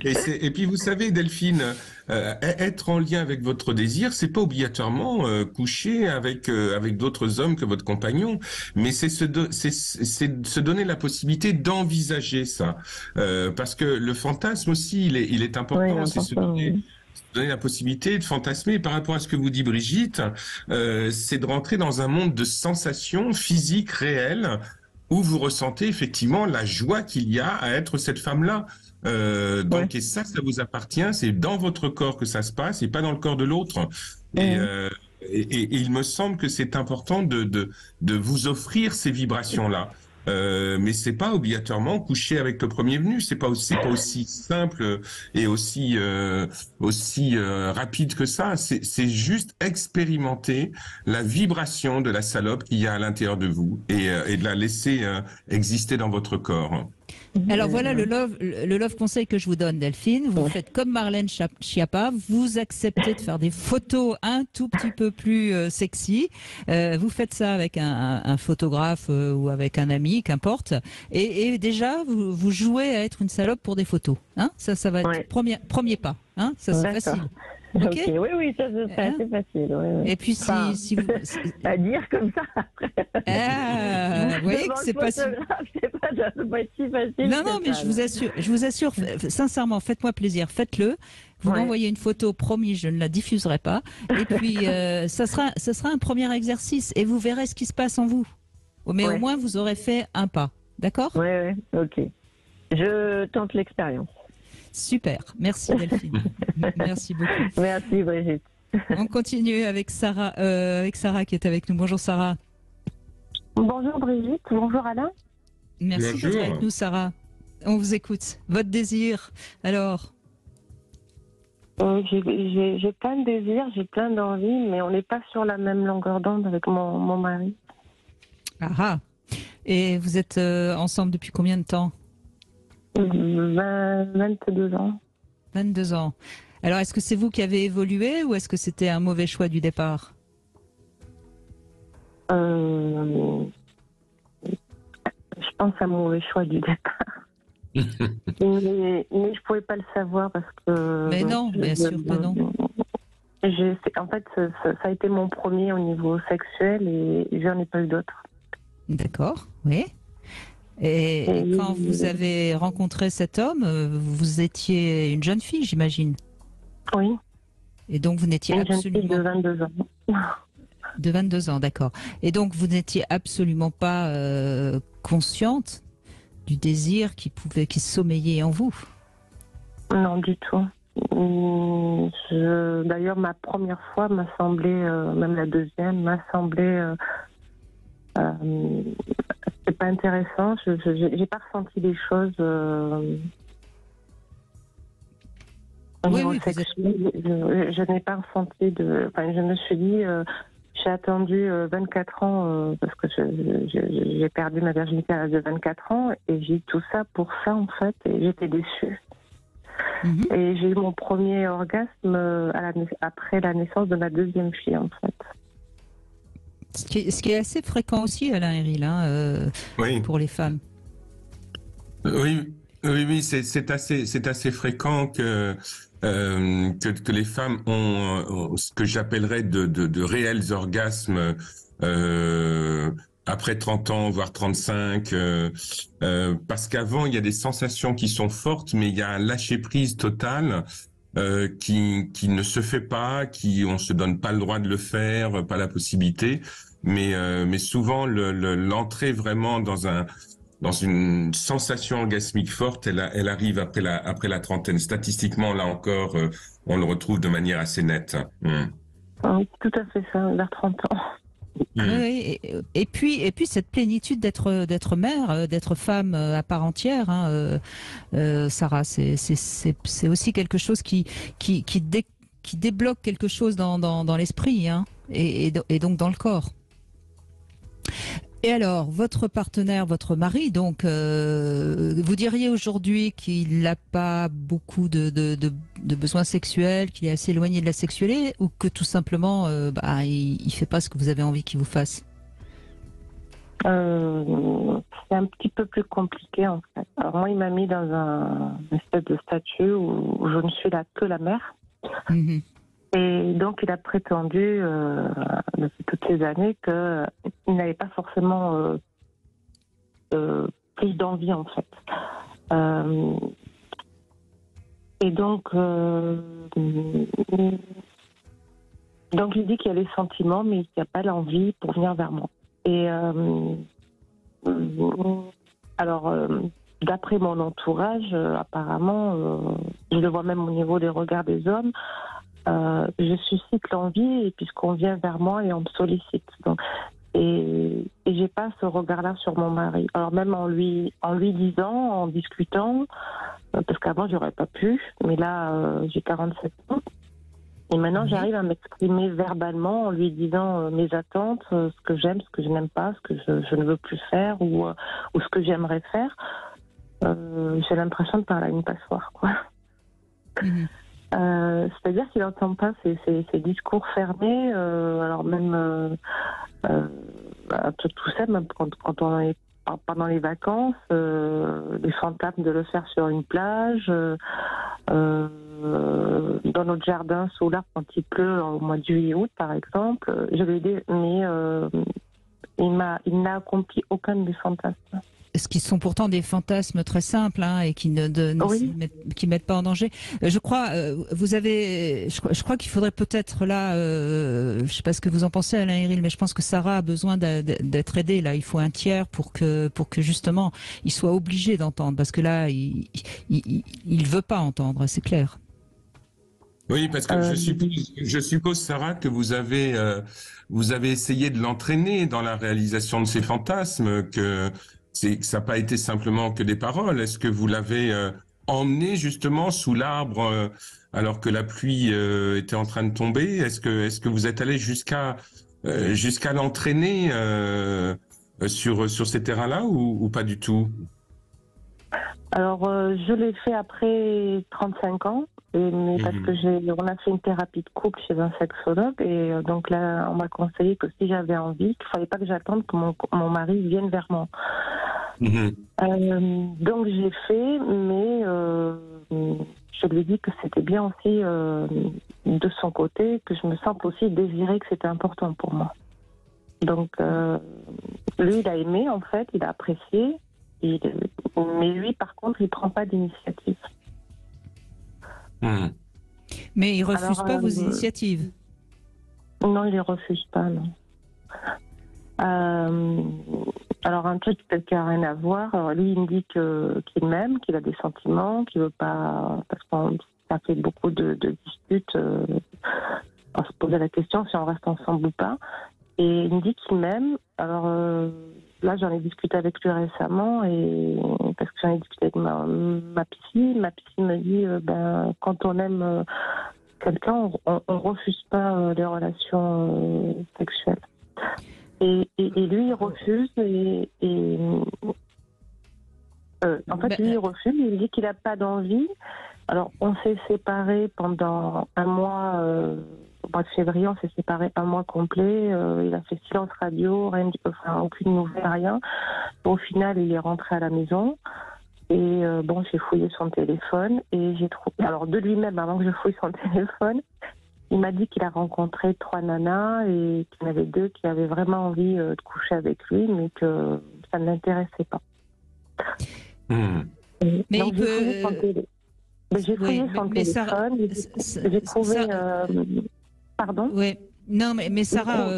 Et puis vous savez, Delphine, être en lien avec votre désir, c'est pas obligatoirement coucher avec d'autres hommes que votre compagnon, mais c'est se donner la possibilité d'envisager ça, parce que le fantasme aussi, il est important, c'est se donner la possibilité de fantasmer. Par rapport à ce que vous dit Brigitte, c'est de rentrer dans un monde de sensations physiques réelles où vous ressentez effectivement la joie qu'il y a à être cette femme-là. Donc, et ça vous appartient, c'est dans votre corps que ça se passe et pas dans le corps de l'autre. Et il me semble que c'est important de vous offrir ces vibrations-là. Mais c'est pas obligatoirement coucher avec le premier venu. C'est pas aussi simple et aussi rapide que ça. C'est juste expérimenter la vibration de la salope qu'il y a à l'intérieur de vous et de la laisser exister dans votre corps. Alors voilà le love conseil que je vous donne, Delphine. Vous faites comme Marlène Schiappa, vous acceptez de faire des photos un tout petit peu plus sexy. Vous faites ça avec un photographe ou avec un ami, qu'importe. Et déjà, vous jouez à être une salope pour des photos. Hein, ça va être premier pas. Hein, ça c'est facile. Ok, oui, ça c'est assez facile. Oui. Et puis si vous... à dire comme ça après. Vous voyez que c'est pas si... ça pas être si facile. Non, mais je vous assure, sincèrement, faites-moi plaisir, faites-le. Vous m'envoyez une photo, promis, je ne la diffuserai pas. Et puis, ça sera un premier exercice et vous verrez ce qui se passe en vous. Mais au moins, vous aurez fait un pas. D'accord ? Oui, ok. Je tente l'expérience. Super, merci Delphine. Merci beaucoup. Merci Brigitte. On continue avec Sarah qui est avec nous. Bonjour Sarah. Bonjour Brigitte, bonjour Alain. Merci d'être avec nous Sarah. On vous écoute. Votre désir, alors J'ai plein de désirs, j'ai plein d'envies, mais on n'est pas sur la même longueur d'onde avec mon mari. Ah. Et vous êtes ensemble depuis combien de temps ? 22 ans. 22 ans. Alors, est-ce que c'est vous qui avez évolué ou est-ce que c'était un mauvais choix du départ ? Je pense à un mauvais choix du départ. mais je pouvais pas le savoir parce que... Mais non, bien sûr que non. En fait, ça a été mon premier au niveau sexuel et j'en ai pas eu d'autres. D'accord, oui. Et quand vous avez rencontré cet homme, vous étiez une jeune fille, j'imagine. Oui. Et donc vous n'étiez absolument... Une jeune fille de 22 ans. De 22 ans, d'accord. Et donc vous n'étiez absolument pas consciente du désir qui sommeillait en vous? Non, du tout. D'ailleurs, ma première fois m'a semblé, même la deuxième, m'a semblé... c'est pas intéressant. J'ai pas ressenti les choses au niveau sexuel. Je n'ai pas ressenti je me suis dit, j'ai attendu 24 ans parce que j'ai perdu ma virginité à l'âge de 24 ans et j'ai eu tout ça pour ça en fait et j'étais déçue. Et j'ai eu mon premier orgasme après la naissance de ma deuxième fille en fait. Ce qui est assez fréquent aussi, Alain Héril, pour les femmes. Oui, c'est assez fréquent que les femmes ont ce que j'appellerais de réels orgasmes après 30 ans, voire 35, parce qu'avant, il y a des sensations qui sont fortes, mais il y a un lâcher-prise total qui ne se fait pas, on se donne pas le droit de le faire, pas la possibilité, mais souvent l'entrée vraiment dans une sensation orgasmique forte, elle arrive après la trentaine. Statistiquement, là encore, on le retrouve de manière assez nette. Tout à fait ça, vers 30 ans. Oui, et puis cette plénitude d'être mère, d'être femme à part entière, Sarah, c'est aussi quelque chose qui débloque quelque chose dans l'esprit, et donc dans le corps. Et alors, votre partenaire, votre mari, donc, vous diriez aujourd'hui qu'il n'a pas beaucoup de besoins sexuels, qu'il est assez éloigné de la sexualité, ou que tout simplement, il fait pas ce que vous avez envie qu'il vous fasse? C'est un petit peu plus compliqué en fait. Alors moi, il m'a mis dans une espèce de statut où je ne suis là que la mère. Mhm. Et donc, il a prétendu depuis toutes ces années qu'il n'avait pas forcément plus d'envie en fait. Et donc il dit qu'il y a les sentiments, mais qu'il n'y a pas l'envie pour venir vers moi. Et alors, d'après mon entourage, apparemment, je le vois même au niveau des regards des hommes, je suscite l'envie et puisqu'on vient vers moi et on me sollicite. Donc, et j'ai pas ce regard-là sur mon mari. Alors même en lui disant, en discutant, parce qu'avant j'aurais pas pu, mais là j'ai 47 ans. Et maintenant, j'arrive à m'exprimer verbalement en lui disant mes attentes, ce que j'aime, ce que je n'aime pas, ce que je ne veux plus faire ou ce que j'aimerais faire. J'ai l'impression de parler à une passoire, quoi. Mhm. C'est-à-dire qu'il n'entend pas ces discours fermés, alors même tout ça, même quand on est pendant les vacances, les fantasmes de le faire sur une plage, dans notre jardin sous l'arbre quand il pleut au mois de juillet-août par exemple. Je lui ai dit, mais il n'a accompli aucun de mes fantasmes. Ce qui sont pourtant des fantasmes très simples et qui qui mettent pas en danger. Je crois, je crois qu'il faudrait peut-être là, je sais pas ce que vous en pensez, Alain Héril, mais je pense que Sarah a besoin d'être aidée. Là, il faut un tiers pour que justement il soit obligé d'entendre, parce que là, il veut pas entendre, c'est clair. Oui, parce que je suppose, Sarah, que vous avez essayé de l'entraîner dans la réalisation de ses fantasmes, que ça n'a pas été simplement que des paroles. Est-ce que vous l'avez emmené justement sous l'arbre alors que la pluie était en train de tomber? Est-ce que vous êtes allé jusqu'à l'entraîner sur ces terrains-là ou pas du tout? Alors, je l'ai fait après 35 ans, mais parce que on a fait une thérapie de couple chez un sexologue, et donc là, on m'a conseillé que si j'avais envie, qu'il fallait pas que j'attende que mon mari vienne vers moi. Donc j'ai fait, mais je lui ai dit que c'était bien aussi de son côté, que je me sente aussi désirée, que c'était important pour moi. Donc lui, il a aimé en fait, il a apprécié. Mais lui, par contre, il prend pas d'initiative. Mais il refuse pas vos initiatives? Non, il les refuse pas, non. Alors, un truc qui n'a rien à voir. Alors, lui, il me dit qu'il m'aime, qu'il a des sentiments, qu'il veut pas... Parce qu'on a fait beaucoup de disputes. On se posait la question si on reste ensemble ou pas. Et il me dit qu'il m'aime. Alors... là, j'en ai discuté avec lui récemment, parce que j'en ai discuté avec ma psy. Ma psy me dit, quand on aime quelqu'un, on refuse pas les relations sexuelles. Et lui, il refuse. En fait, lui, il refuse. Il dit qu'il n'a pas d'envie. Alors, on s'est séparés pendant un mois. Au mois de février, on s'est séparés un mois complet. Il a fait silence radio, aucune nouvelle, rien. Au final, il est rentré à la maison. Et j'ai fouillé son téléphone et j'ai trouvé. Alors, de lui-même, avant que je fouille son téléphone, il m'a dit qu'il a rencontré 3 nanas et qu'il y en avait 2 qui avaient vraiment envie de coucher avec lui, mais que ça ne l'intéressait pas. Mais donc, j'ai fouillé son téléphone. J'ai trouvé. Pardon? Oui. Non, mais Sarah,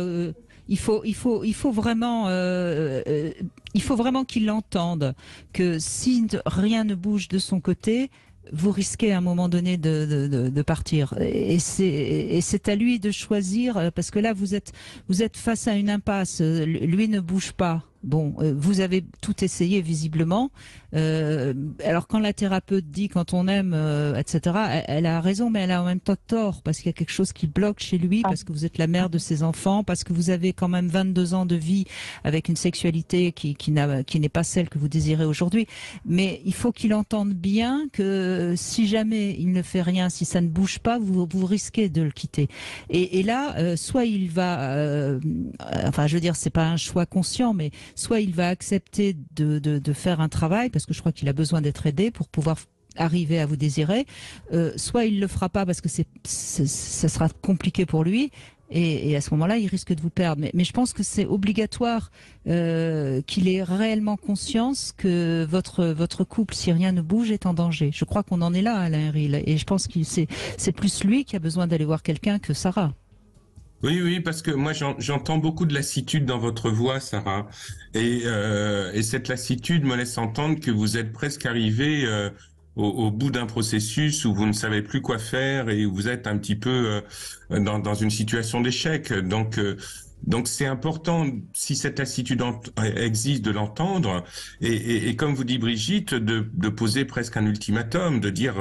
il faut vraiment qu'il l'entende, que si rien ne bouge de son côté, vous risquez à un moment donné de partir. Et c'est à lui de choisir, parce que là vous êtes face à une impasse. Lui ne bouge pas. Bon, vous avez tout essayé visiblement. Alors quand la thérapeute dit quand on aime, etc., elle a raison, mais elle a en même temps tort, parce qu'il y a quelque chose qui bloque chez lui, parce que vous êtes la mère de ses enfants, parce que vous avez quand même 22 ans de vie avec une sexualité qui n'est pas celle que vous désirez aujourd'hui. Mais il faut qu'il entende bien que si jamais il ne fait rien, si ça ne bouge pas, vous risquez de le quitter. Et là, soit il va, enfin je veux dire, c'est pas un choix conscient, mais soit il va accepter de faire un travail, parce que je crois qu'il a besoin d'être aidé pour pouvoir arriver à vous désirer, soit il le fera pas parce que ça sera compliqué pour lui. Et à ce moment-là, il risque de vous perdre. Mais je pense que c'est obligatoire qu'il ait réellement conscience que votre couple, si rien ne bouge, est en danger. Je crois qu'on en est là, Alain Héril. Et je pense que c'est plus lui qui a besoin d'aller voir quelqu'un que Sarah. Oui, parce que moi j'entends beaucoup de lassitude dans votre voix, Sarah. Et cette lassitude me laisse entendre que vous êtes presque arrivé au bout d'un processus où vous ne savez plus quoi faire et où vous êtes un petit peu dans une situation d'échec. Donc c'est important, si cette lassitude existe, de l'entendre et comme vous dit Brigitte, de poser presque un ultimatum, de dire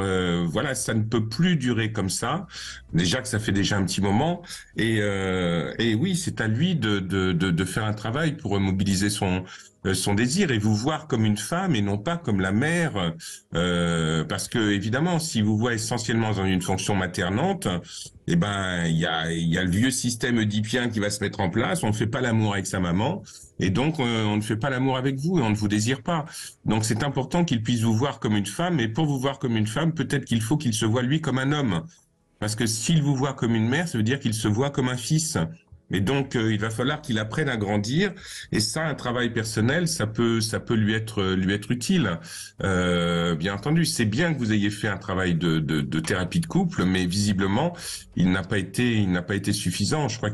voilà, ça ne peut plus durer comme ça. Déjà que ça fait déjà un petit moment et oui, c'est à lui de faire un travail pour mobiliser son désir et vous voir comme une femme et non pas comme la mère, parce que évidemment, si vous voyez essentiellement dans une fonction maternante, eh ben il y a le vieux système oedipien qui va se mettre en place. On ne fait pas l'amour avec sa maman et donc on ne fait pas l'amour avec vous et on ne vous désire pas. Donc c'est important qu'il puisse vous voir comme une femme et pour vous voir comme une femme, peut-être qu'il faut qu'il se voie lui comme un homme, parce que s'il vous voit comme une mère, ça veut dire qu'il se voit comme un fils. Et donc, il va falloir qu'il apprenne à grandir. Et ça, un travail personnel, ça peut lui être utile. Bien entendu, c'est bien que vous ayez fait un travail de thérapie de couple, mais visiblement, il n'a pas été suffisant. Je crois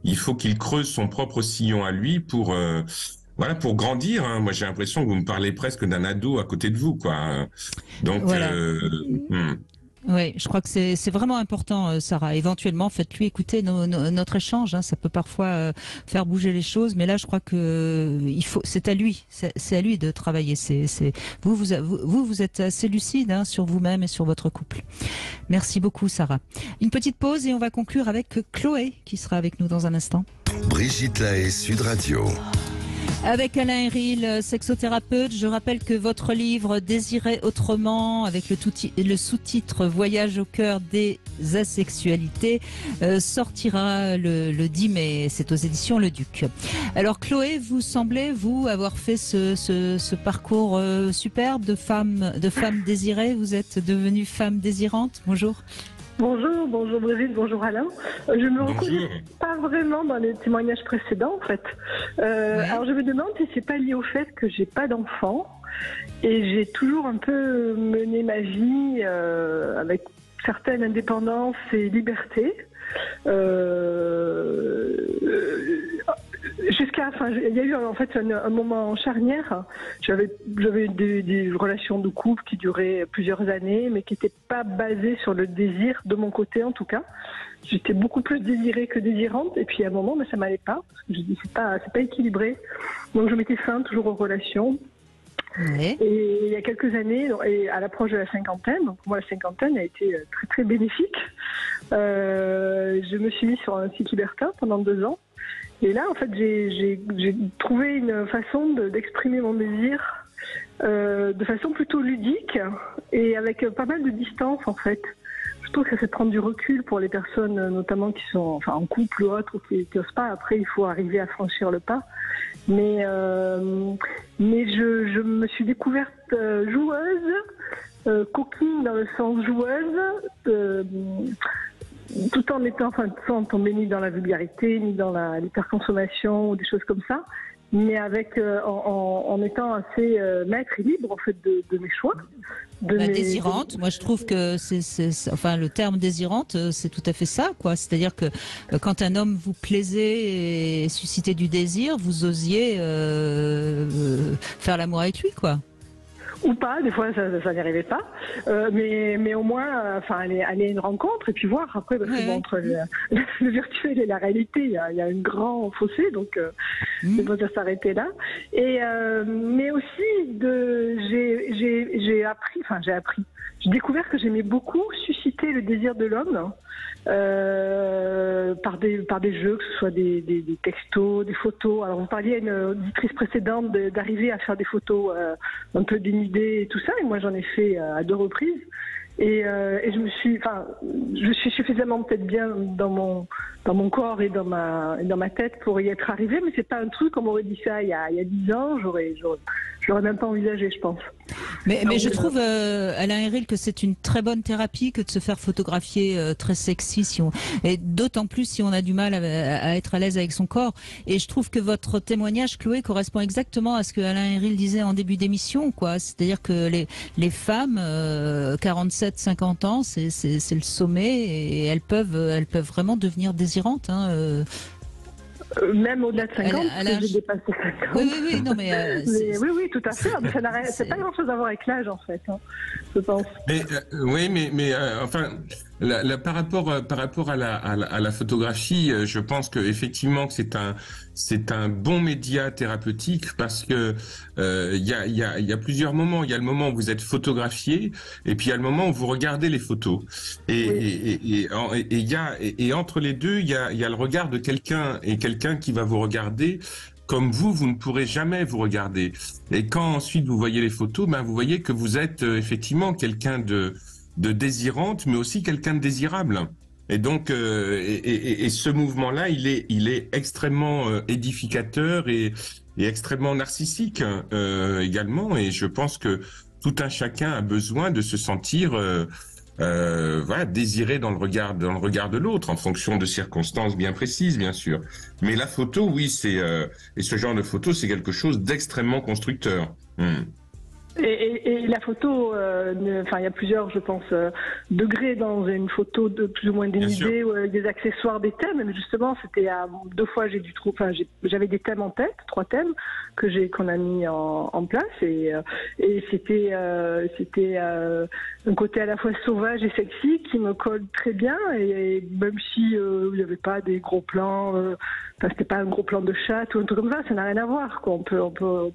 il faut qu'il creuse son propre sillon à lui pour grandir. Hein. Moi, j'ai l'impression que vous me parlez presque d'un ado à côté de vous, quoi. Donc, voilà. Oui, je crois que c'est vraiment important, Sarah. Éventuellement, faites-lui écouter notre échange. Hein. Ça peut parfois faire bouger les choses, mais là, je crois que c'est à lui, c'est à lui de travailler. Vous êtes assez lucide hein, sur vous-même et sur votre couple. Merci beaucoup, Sarah. Une petite pause et on va conclure avec Chloé, qui sera avec nous dans un instant. Brigitte Lahaie, Sud Radio. Avec Alain Héril, sexothérapeute, je rappelle que votre livre Désirer autrement, avec le sous-titre Voyage au cœur des asexualités, sortira le 10 mai. C'est aux éditions Le Duc. Alors Chloé, vous semblez, vous, avoir fait ce parcours superbe de femme désirée. Vous êtes devenue femme désirante. Bonjour. Bonjour Brigitte, bonjour Alain. Je me reconnais pas vraiment dans les témoignages précédents en fait. Alors je me demande si c'est pas lié au fait que j'ai pas d'enfant et j'ai toujours un peu mené ma vie avec certaine indépendance et liberté. Il y a eu en fait un moment charnière. J'avais des relations de couple qui duraient plusieurs années, mais qui n'étaient pas basées sur le désir, de mon côté en tout cas. J'étais beaucoup plus désirée que désirante, et puis à un moment, ça m'allait pas. Parce que je dis c'est pas équilibré. Donc je mettais fin toujours aux relations. Oui. Et il y a quelques années, et à l'approche de la cinquantaine, donc pour moi la cinquantaine a été très très bénéfique. Je me suis mise sur un site libertin pendant 2 ans. Et là, en fait, j'ai trouvé une façon d'exprimer mon désir de façon plutôt ludique et avec pas mal de distance, en fait. Je trouve que ça fait prendre du recul pour les personnes, notamment qui sont en couple ou autre, ou qui n'osent pas. Après, il faut arriver à franchir le pas. Mais je me suis découverte joueuse, coquine dans le sens joueuse, tout en étant, sans tomber ni dans la vulgarité, ni dans l'hyperconsommation ou des choses comme ça, mais en étant assez maître et libre en fait de mes choix. Désirante, moi je trouve que le terme désirante, c'est tout à fait ça, quoi. C'est-à-dire que quand un homme vous plaisait et suscitait du désir, vous osiez faire l'amour avec lui, quoi. Ou pas, des fois ça n'y arrivait pas, mais au moins, aller à une rencontre et puis voir après, parce que entre le virtuel et la réalité, il y a un grand fossé, donc c'est bon de s'arrêter là. Et mais aussi j'ai découvert que j'aimais beaucoup susciter le désir de l'homme, par des jeux, que ce soit des textos, des photos. Alors, vous parliez à une auditrice précédente d'arriver à faire des photos un peu dénudées et tout ça, et moi j'en ai fait à 2 reprises. Et je suis suffisamment peut-être bien dans mon corps et dans ma tête pour y être arrivée, mais c'est pas un truc, comme on m'aurait dit ça il y a 10 ans, j'aurais même pas envisagé, je pense. Mais je trouve, Alain Héril, que c'est une très bonne thérapie que de se faire photographier très sexy, et d'autant plus si on a du mal à être à l'aise avec son corps. Et je trouve que votre témoignage, Chloé, correspond exactement à ce que Alain Héril disait en début d'émission, quoi. C'est-à-dire que les femmes, 47-50 ans, c'est le sommet, et elles peuvent vraiment devenir désirantes, hein. Même au-delà de 50, j'ai dépassé 50. Oui, non, mais oui, tout à fait. Mais c'est pas grand-chose à voir avec l'âge, en fait, hein, je pense. Enfin, par rapport à la photographie, je pense que effectivement que c'est un bon média thérapeutique, parce que il y a plusieurs moments. Il y a le moment où vous êtes photographié, et puis il y a le moment où vous regardez les photos. Et entre les deux, il y a le regard de quelqu'un, et quelqu'un qui va vous regarder comme vous ne pourrez jamais vous regarder. Et quand ensuite vous voyez les photos, vous voyez que vous êtes effectivement quelqu'un de désirante, mais aussi quelqu'un de désirable. Et donc, et ce mouvement-là, il est extrêmement édificateur et extrêmement narcissique également. Et je pense que tout un chacun a besoin de se sentir désiré dans le regard de l'autre, en fonction de circonstances bien précises, bien sûr. Mais la photo, oui, et ce genre de photo, c'est quelque chose d'extrêmement constructeur. Et la photo, il y a plusieurs, je pense, degrés dans une photo de plus ou moins dénudée, des accessoires, des thèmes. Mais justement, c'était 2 fois, j'avais des thèmes en tête, 3 thèmes qu'on a mis en place, et c'était un côté à la fois sauvage et sexy qui me colle très bien. Et même si il n'y avait pas des gros plans, c'était pas un gros plan de chatte ou un truc comme ça n'a rien à voir, quoi. On peut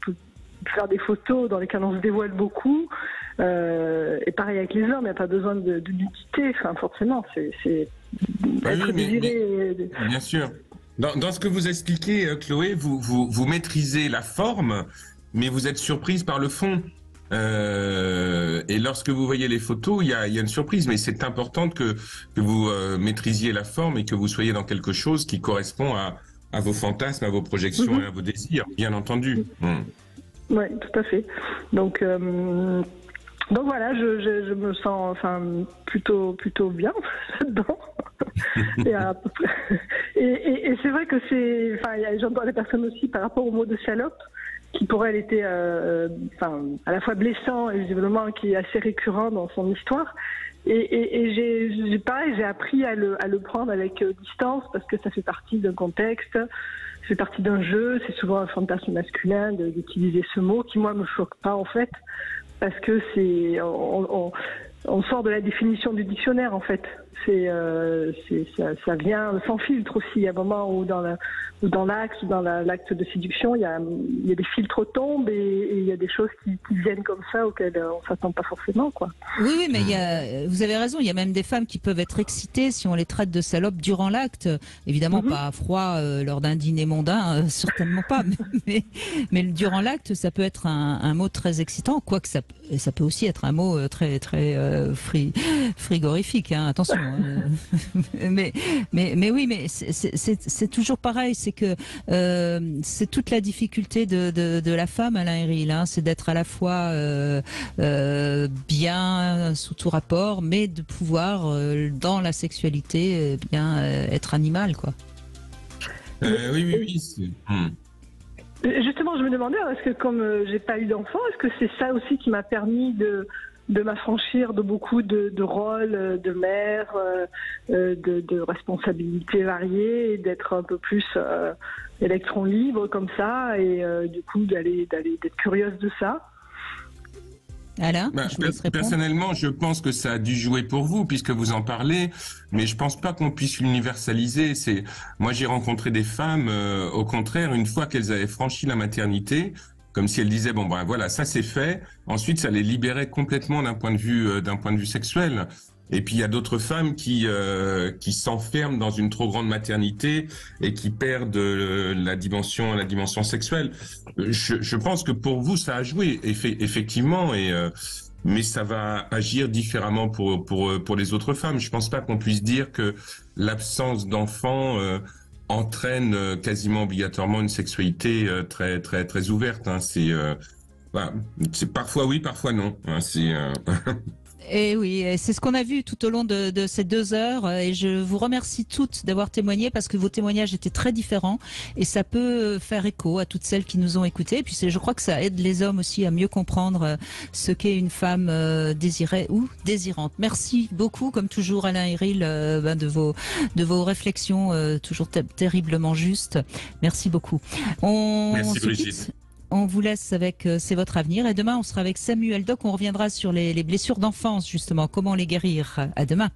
faire des photos dans lesquelles on se dévoile beaucoup, et pareil avec les hommes, il n'y a pas besoin de nudité, forcément, c'est être désiré. Bien sûr. Dans ce que vous expliquez, Chloé, vous maîtrisez la forme, mais vous êtes surprise par le fond. Et lorsque vous voyez les photos, il y a une surprise, mais c'est important que vous maîtrisiez la forme et que vous soyez dans quelque chose qui correspond à vos fantasmes, à vos projections et à vos désirs, bien entendu. Oui, tout à fait. Donc voilà, je me sens plutôt bien là-dedans. Et c'est vrai que j'entends les personnes aussi par rapport au mot de salope, qui pour elle était à la fois blessant et visiblement qui est assez récurrent dans son histoire. Et j'ai appris à le prendre avec distance, parce que ça fait partie d'un contexte. C'est partie d'un jeu, c'est souvent un fantasme masculin d'utiliser ce mot qui, moi, me choque pas, en fait, parce que on sort de la définition du dictionnaire, en fait. Ça vient sans filtre aussi. Il y a un moment où dans l'acte de séduction, il y a des filtres tombent, et il y a des choses qui viennent comme ça auxquelles on s'attend pas forcément, quoi. Oui, mais vous avez raison. Il y a même des femmes qui peuvent être excitées si on les traite de salopes durant l'acte. Évidemment, pas à froid lors d'un dîner mondain, certainement pas. Mais durant l'acte, ça peut être un mot très excitant, quoique ça peut aussi être un mot très très frigorifique. Hein, attention. Mais oui, mais c'est toujours pareil, c'est que c'est toute la difficulté de la femme, Alain Héril, hein, c'est d'être à la fois bien sous tout rapport, mais de pouvoir dans la sexualité bien être animal, quoi. Oui. Justement, je me demandais, est-ce que comme j'ai pas eu d'enfant, est-ce que c'est ça aussi qui m'a permis de m'affranchir de beaucoup de rôles de mère, de responsabilités variées, et d'être un peu plus électron libre comme ça, et du coup d'être curieuse de ça. Alain, personnellement, je pense que ça a dû jouer pour vous, puisque vous en parlez, mais je pense pas qu'on puisse l'universaliser. Moi, j'ai rencontré des femmes, au contraire, une fois qu'elles avaient franchi la maternité, comme si elles disaient voilà, ça c'est fait. Ensuite, ça les libérait complètement d'un point de vue sexuel. Et puis il y a d'autres femmes qui s'enferment dans une trop grande maternité et qui perdent la dimension sexuelle. Je pense que pour vous ça a joué effectivement, mais ça va agir différemment pour les autres femmes. Je pense pas qu'on puisse dire que l'absence d'enfants entraîne quasiment obligatoirement une sexualité très très très ouverte. Hein. C'est parfois oui, parfois non. Hein. Et oui, c'est ce qu'on a vu tout au long de ces 2 heures. Et je vous remercie toutes d'avoir témoigné parce que vos témoignages étaient très différents et ça peut faire écho à toutes celles qui nous ont écoutés. Et puis je crois que ça aide les hommes aussi à mieux comprendre ce qu'est une femme désirée ou désirante. Merci beaucoup, comme toujours, Alain Héril, de vos réflexions toujours terriblement justes. Merci beaucoup. Merci Brigitte. On vous laisse avec C'est votre avenir. Et demain, on sera avec Samuel Doc. On reviendra sur les blessures d'enfance, justement. Comment les guérir. À demain.